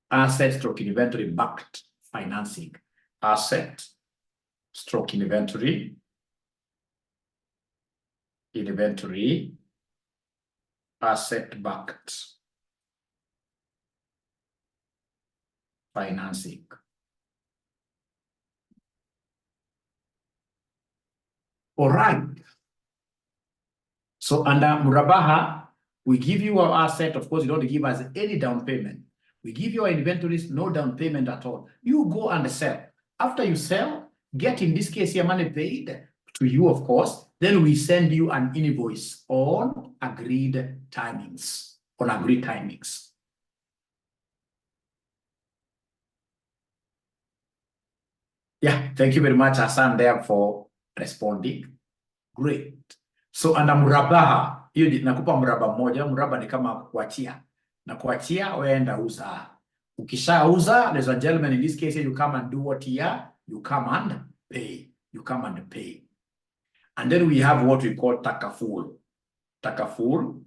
Asset/inventory backed financing. Asset/inventory. Inventory. Asset-backed financing. All right. So under Murabaha, we give you our asset. Of course, you don't give us any down payment. We give you our inventories, no down payment at all. You go and sell. After you sell, get in this case your money paid to you, of course. Then we send you an invoice on agreed timings. Yeah, thank you very much, Hassan, there for responding. Great. So under murabaha, hiyo nakupa mraba mmoja. Mraba ni kama kuachia. Na kuachia weenda uza. Ukishauza, ladies and gentlemen, in this case, you come and do what here? You come and pay. And then we have what we call takaful. Takaful.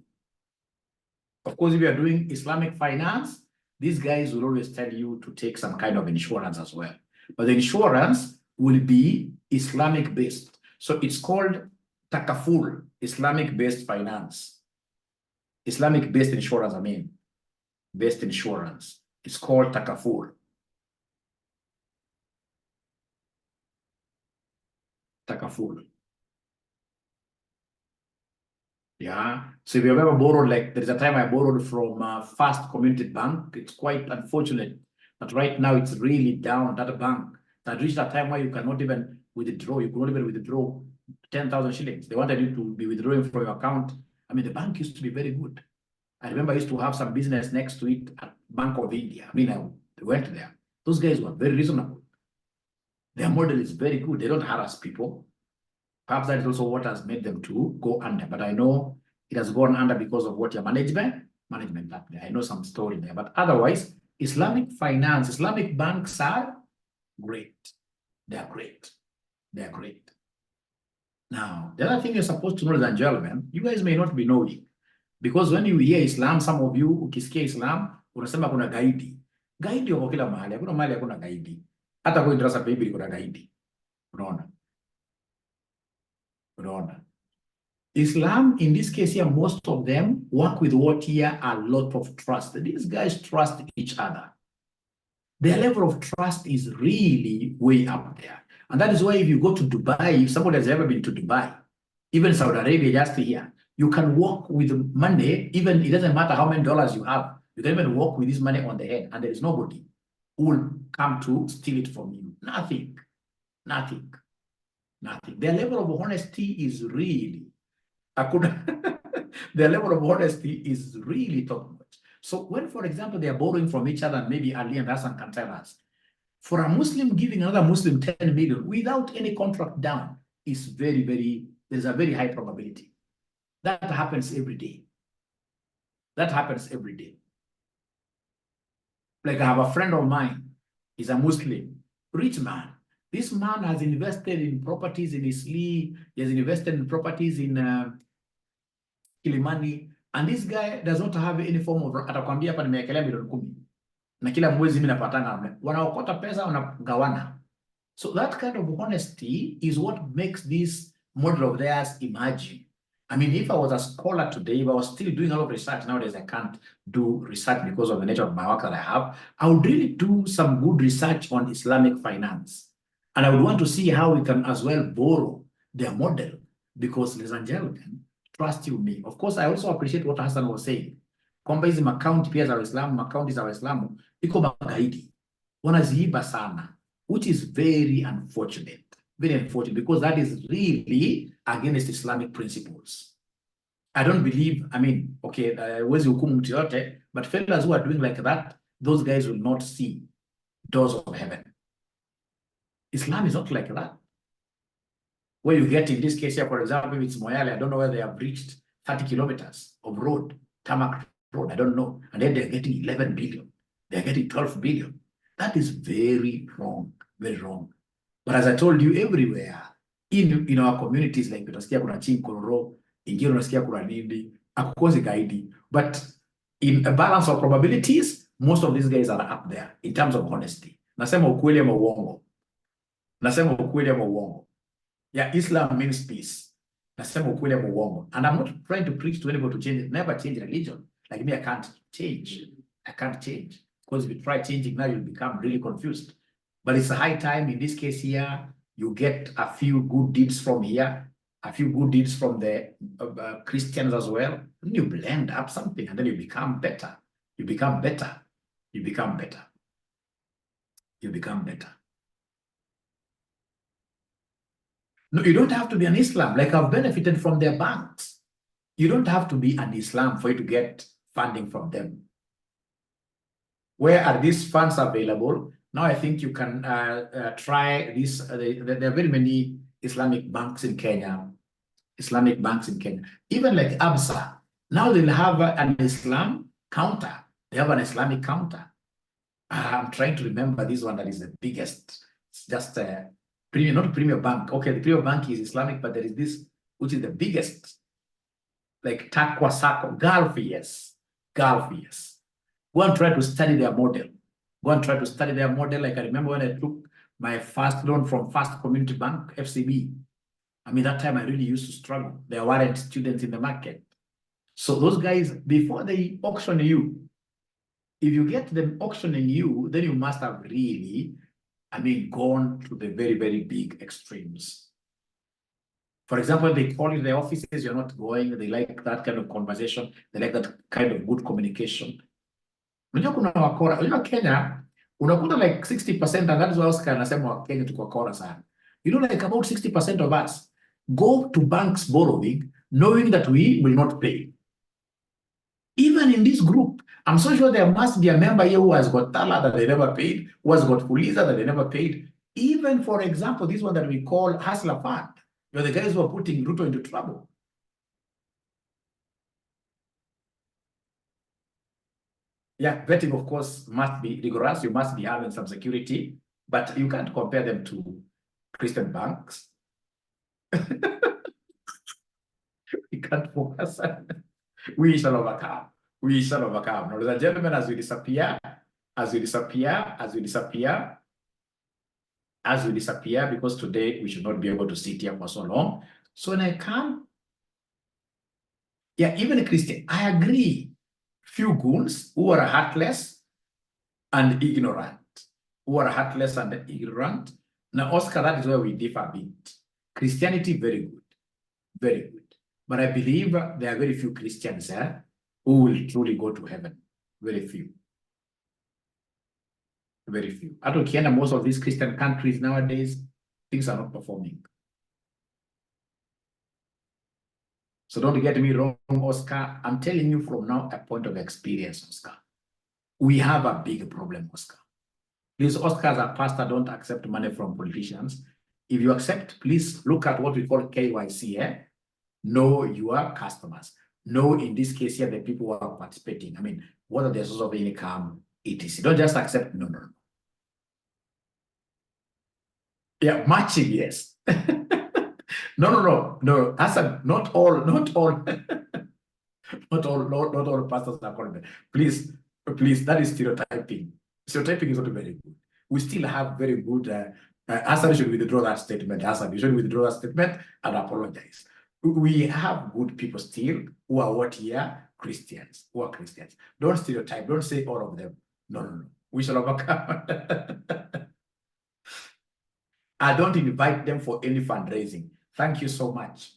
Of course, if you are doing Islamic finance, these guys will always tell you to take some kind of insurance as well. But the insurance will be Islamic-based. So it's called takaful, Islamic-based finance. Islamic-based insurance, based insurance. It's called takaful. Takaful. Yeah. So if you've ever borrowed, like there's a time I borrowed from First Community Bank. It's quite unfortunate that right now it's really down. That bank that reached a time where you cannot even withdraw. You cannot even withdraw 10,000 shillings. They wanted you to be withdrawing from your account. I mean, the bank used to be very good. I remember I used to have some business next to it at Bank of India. I mean, I went there. Those guys were very reasonable. Their model is very good. They don't harass people. Perhaps that is also what has made them to go under. But I know it has gone under because of what your management up there. I know some story there. But otherwise, Islamic finance, Islamic banks are great. They are great. They are great. Now, the other thing you're supposed to know, ladies and gentlemen, you guys may not be knowing. Because when you hear Islam, some of you, ukisikia Islam, unasema kuna gaidi. Gaidi wako kila mahali. Hakuna mahali hakuna gaidi. Hata kwa darasa Biblia kuna gaidi. Unaona? Unaona? Islam, in this case here, most of them work with what here a lot of trust. These guys trust each other. Their level of trust is really way up there. And that is why if you go to Dubai, if somebody has ever been to Dubai, even Saudi Arabia, just here, you can walk with money, even it doesn't matter how many dollars you have. You can even walk with this money on the head, and there is nobody who will come to steal it from you. Nothing. Nothing. Nothing. Their level of honesty is really, their level of honesty is really top notch. So when, for example, they are borrowing from each other, maybe Ali and Hassan can tell us, for a Muslim giving another Muslim 10 million without any contract down is very, very, there's a very high probability. That happens every day. That happens every day. Like I have a friend of mine, he's a Muslim, rich man. This man has invested in properties in Isli, he has invested in properties in Kilimani, and this guy does not have any form of, atakwambia hapa nimewekelea milioni 10. Na kila mwezi mimi napatana, wanaokota pesa wanagawana. So that kind of honesty is what makes this model of theirs emerging. I mean, if I was a scholar today, if I was still doing a lot of research, nowadays I can't do research because of the nature of my work that I have, I would really do some good research on Islamic finance. And I would want to see how we can as well borrow their model, because, ladies and gentlemen, trust you me. Of course, I also appreciate what Hassan was saying. Kwamba hizi makaunti pia za Waislamu, makaunti za Waislamu, iko magaidi. Wanaziiba sana, which is very unfortunate. Very unfortunate, because that is really against Islamic principles. I don't believe, I mean, okay, huwezi hukumu mtu yote, but fellas who are doing like that, those guys will not see doors of heaven. Islam is not like that. Where you get, in this case here, for example, if it's Moyale, I don't know where they have reached 30 kilometers of road, tarmac road, I don't know. And then they're getting 11 billion. They're getting 12 billion. That is very wrong, very wrong. But as I told you, everywhere, in our communities, like unasikia kuna Chinkororo, ingine unasikia kuna nini, akukosi gaidi. But in a balance of probabilities, most of these guys are up there in terms of honesty. Nasema ukweli ama uongo. Nasema ukweli ama uongo. Yeah, Islam means peace. Nasema ukweli ama uongo. And I'm not trying to preach to anybody to change, never change religion. Like me, I can't change. I can't change. Because if you try changing now, you'll become really confused. But it's a high time, in this case here, you get a few good deeds from here, a few good deeds from the Christians as well. Then you blend up something and then you become better. You become better. You become better. You become better. No, you don't have to be an Islam. Like I've benefited from their banks. You don't have to be an Islam for you to get funding from them. Where are these funds available? Now I think you can try this. There are very many Islamic banks in Kenya. Islamic banks in Kenya. Even like ABSA. Now they'll have an Islam counter. They have an Islamic counter. I'm trying to remember this one that is the biggest. It's just premium, not Premier Bank. Okay, the Premier Bank is Islamic, but there is this, which is the biggest. Like Takwa Sako, Gulf, yes. Gulf, yes. Go and try to study their model. Go and try to study their model. Like I remember when I took my first loan from First Community Bank, FCB. I mean, that time I really used to struggle. There weren't students in the market. So those guys, before they auction you, if you get them auctioning you, then you must have really, I mean, gone to the very, very big extremes. For example, they call you the offices, you're not going. They like that kind of conversation. They like that kind of good communication. Unajua kuna wakora. Unajua Kenya, unakuta like 60%, and that is why Oscar anasema Kenya tuko wakora sana. You know, like about 60% of us go to banks borrowing, knowing that we will not pay. Even in this group, I'm so sure there must be a member here who has got Tala that they never paid, who has got Fuliza that they never paid. Even, for example, this one that we call Hustler Fund, you're the guys who are putting Ruto into trouble. Yeah, vetting, of course, must be rigorous. You must be having some security, but you can't compare them to Christian banks. We can't focus. We shall overcome. We shall overcome. Ladies and gentlemen, as we disappear, because today we should not be able to sit here for so long. So when I come, yeah, even a Christian, I agree. Few goons who are heartless and ignorant. Now, Oscar, that is where we differ a bit. Christianity, very good. Very good. But I believe there are very few Christians who will truly go to heaven. Very few. Very few. Out of Kenya, most of these Christian countries nowadays, things are not performing. So don't get me wrong, Oscar. I'm telling you from now a point of experience, Oscar. We have a big problem, Oscar. Please, Oscar, as a pastor, don't accept money from politicians. If you accept, please look at what we call KYC. Know your customers. Know, in this case here, the people who are participating. I mean, what are their sources of income, etc. Don't just accept, no. Yeah, matching, yes. No. That's not all pastors are called. Please, that is stereotyping. Stereotyping is not very good. We still have very good. Hassan should withdraw that statement. Hassan, you should withdraw that statement and apologize. We have good people still who are what here? Christians. Who are Christians. Don't stereotype. Don't say all of them. No. We shall overcome. I don't invite them for any fundraising. Thank you so much.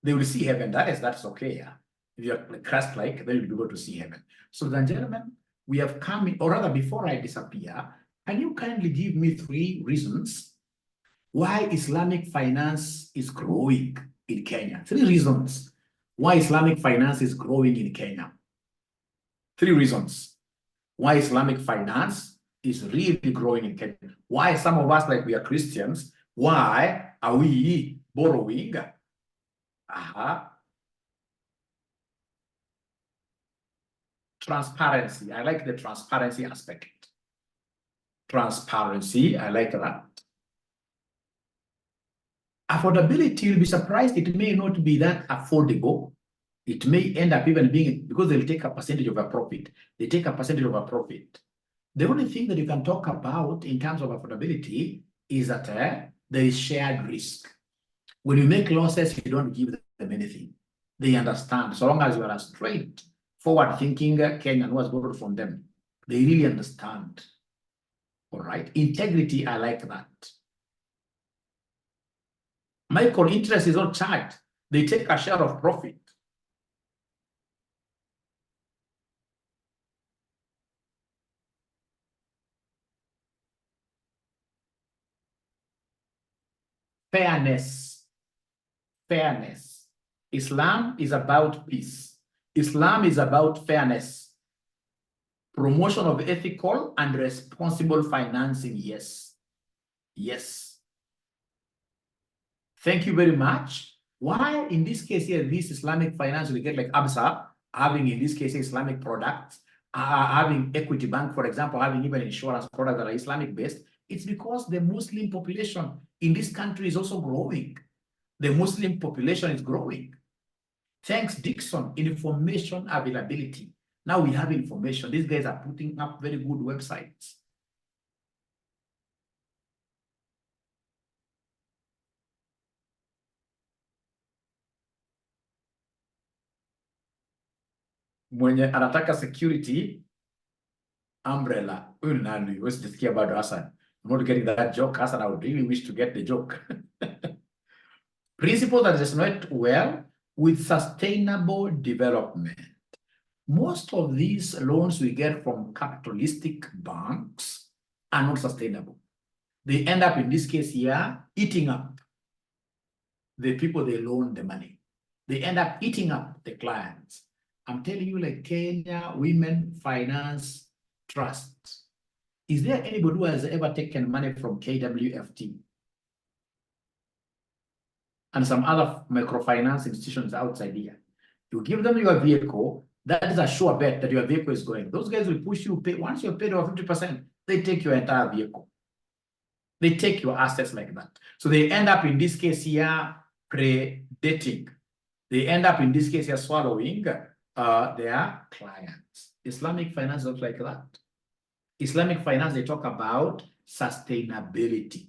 They will see heaven. That's okay. Yeah. If you're Christ-like, then you'll be able to see heaven. So then, gentlemen, we have come in, or rather, before I disappear, can you kindly give me 3 reasons why Islamic finance is growing in Kenya? 3 reasons why Islamic finance is growing in Kenya. 3 reasons why Islamic finance is really growing in Kenya. Why some of us, like we are Christians, why are we borrowing? Transparency. I like the transparency aspect. Transparency, I like that. Affordability, you'll be surprised, it may not be that affordable. It may end up even being, because they'll take a percentage of a profit. They take a percentage of a profit. The only thing that you can talk about in terms of affordability is that there is shared risk. When you make losses, you don't give them anything. They understand. So long as you are a straight, forward-thinking Kenyan who has borrowed from them, they really understand. All right. Integrity, I like that. Michael, interest is not charged. They take a share of profit. Fairness. Islam is about peace. Islam is about fairness. Promotion of ethical and responsible financing, yes. Thank you very much. Why, in this case here, this Islamic finance, we get like ABSA, having, in this case, Islamic products, having Equity Bank, for example, having even insurance products that are Islamic-based, it's because the Muslim population in this country is also growing. The Muslim population is growing. Thanks, Dixon, information availability. Now we have information. These guys are putting up very good websites. Mwenye anataka security umbrella, huyu nani? Wewe sijasikia bado Hassan. I'm not getting that joke, Hassan. I would really wish to get the joke. Principles that resonate well with sustainable development. Most of these loans we get from capitalistic banks are not sustainable. They end up, in this case here, eating up the people they loan the money. They end up eating up the clients. I'm telling you, like Kenya Women Finance Trust. Is there anybody who has ever taken money from KWFT and some other microfinance institutions outside here? You give them your vehicle, that is a sure bet that your vehicle is going. Those guys will push you, once you're paid over 50%, they take your entire vehicle. They take your assets like that. So they end up, in this case here, predating. They end up, in this case here, swallowing their clients. Islamic finance looks like that. Islamic finance, they talk about sustainability.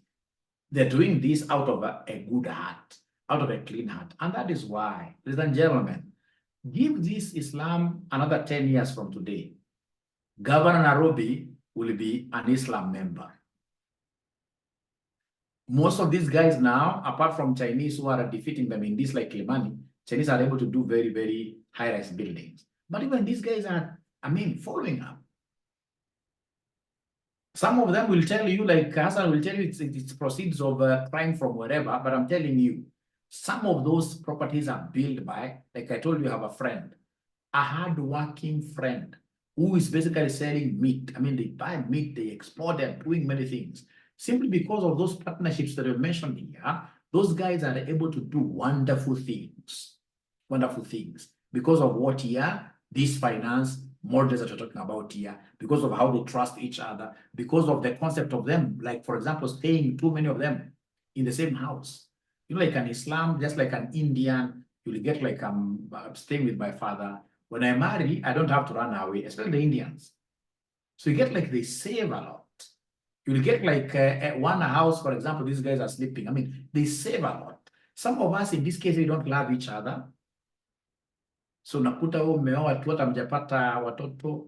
They're doing this out of a good heart, out of a clean heart. And that is why, ladies and gentlemen, give this Islam another 10 years from today. Governor Nairobi will be an Islam member. Most of these guys now, apart from Chinese who are defeating them in this like Kilimani, Chinese are able to do very, very high-rise buildings. But even these guys are, following up. Some of them will tell you, like Hassan will tell you, it's proceeds of crime from wherever, but I'm telling you, some of those properties are built by, like I told you, I have a friend, a hard-working friend who is basically selling meat. They buy meat, they export, they're doing many things. Simply because of those partnerships that are mentioned here, those guys are able to do wonderful things. Wonderful things. Because of what here, this finance models that you're talking about here, because of how they trust each other, because of the concept of them, like, for example, staying too many of them in the same house. Like an Islam, just like an Indian, you'll get like, I'm staying with my father. When I marry, I don't have to run away, especially the Indians. So you get like, they save a lot. You'll get like one house, for example, these guys are sleeping. They save a lot. Some of us, in this case, we don't love each other. So nakuta umeoa watu wote hamjapata watoto,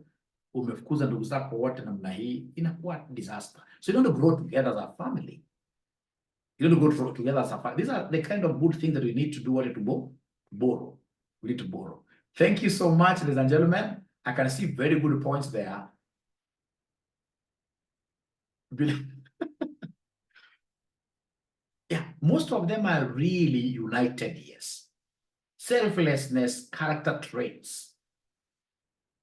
umefukuza ndugu zako wote namna hii, inakuwa disaster. So you don't grow together as a family. You don't grow together as a family. These are the kind of good things that we need to do, to borrow. We need to borrow. Thank you so much, ladies and gentlemen. I can see very good points there. Yeah, most of them are really united, yes. Selflessness, character traits.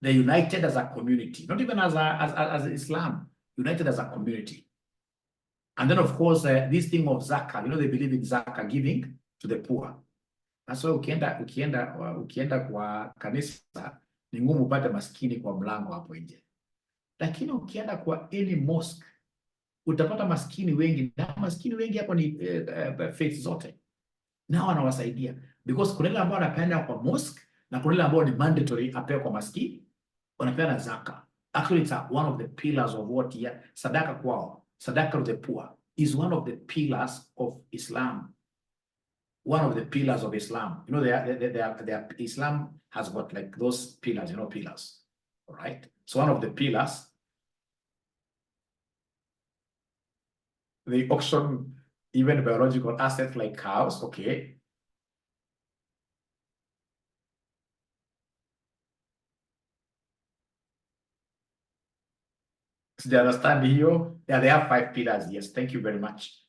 They're united as a community, not even as Islam, united as a community. And then, of course, this thing of zakah, they believe in zakah, giving to the poor. That's why ukienda kwa kanisa, ni ngumu upate maskini kwa mlango hapo nje. Lakini ukienda kwa any mosque, utapata maskini wengi, na maskini wengi hapo ni faith zote. Na wanawasaidia. Because kuna ile ambao wanapeana kwa mosque, na kuna ile ambao ni mandatory apewe kwa maskini, wanapeana zaka. Actually, it's one of the pillars of what here, sadaka kwao, sadaka to the poor, is one of the pillars of Islam. One of the pillars of Islam. Islam has got like those pillars, pillars. All right. So one of the pillars, they auction even biological assets like cows, okay. So they understand here? Yeah, they have 5 pillars. Yes, thank you very much.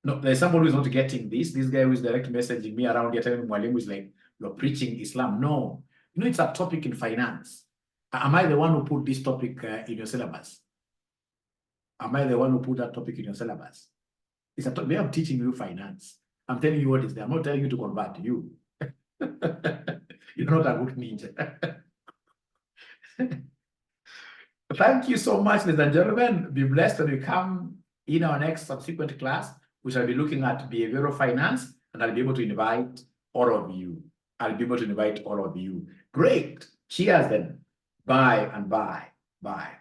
No, there's somebody who's not getting this. This guy who is direct messaging me around here telling me Mwalimu is like, you're preaching Islam. No, it's a topic in finance. Am I the one who put this topic in your syllabus? Am I the one who put that topic in your syllabus? It's a way of teaching you finance. I'm telling you what is there. I'm not telling you to convert you. You're not a good ninja. Thank you so much, ladies and gentlemen. Be blessed when we come in our next subsequent class. We shall be looking at behavioral finance, and I'll be able to invite all of you. Great. Cheers then. Bye and bye. Bye.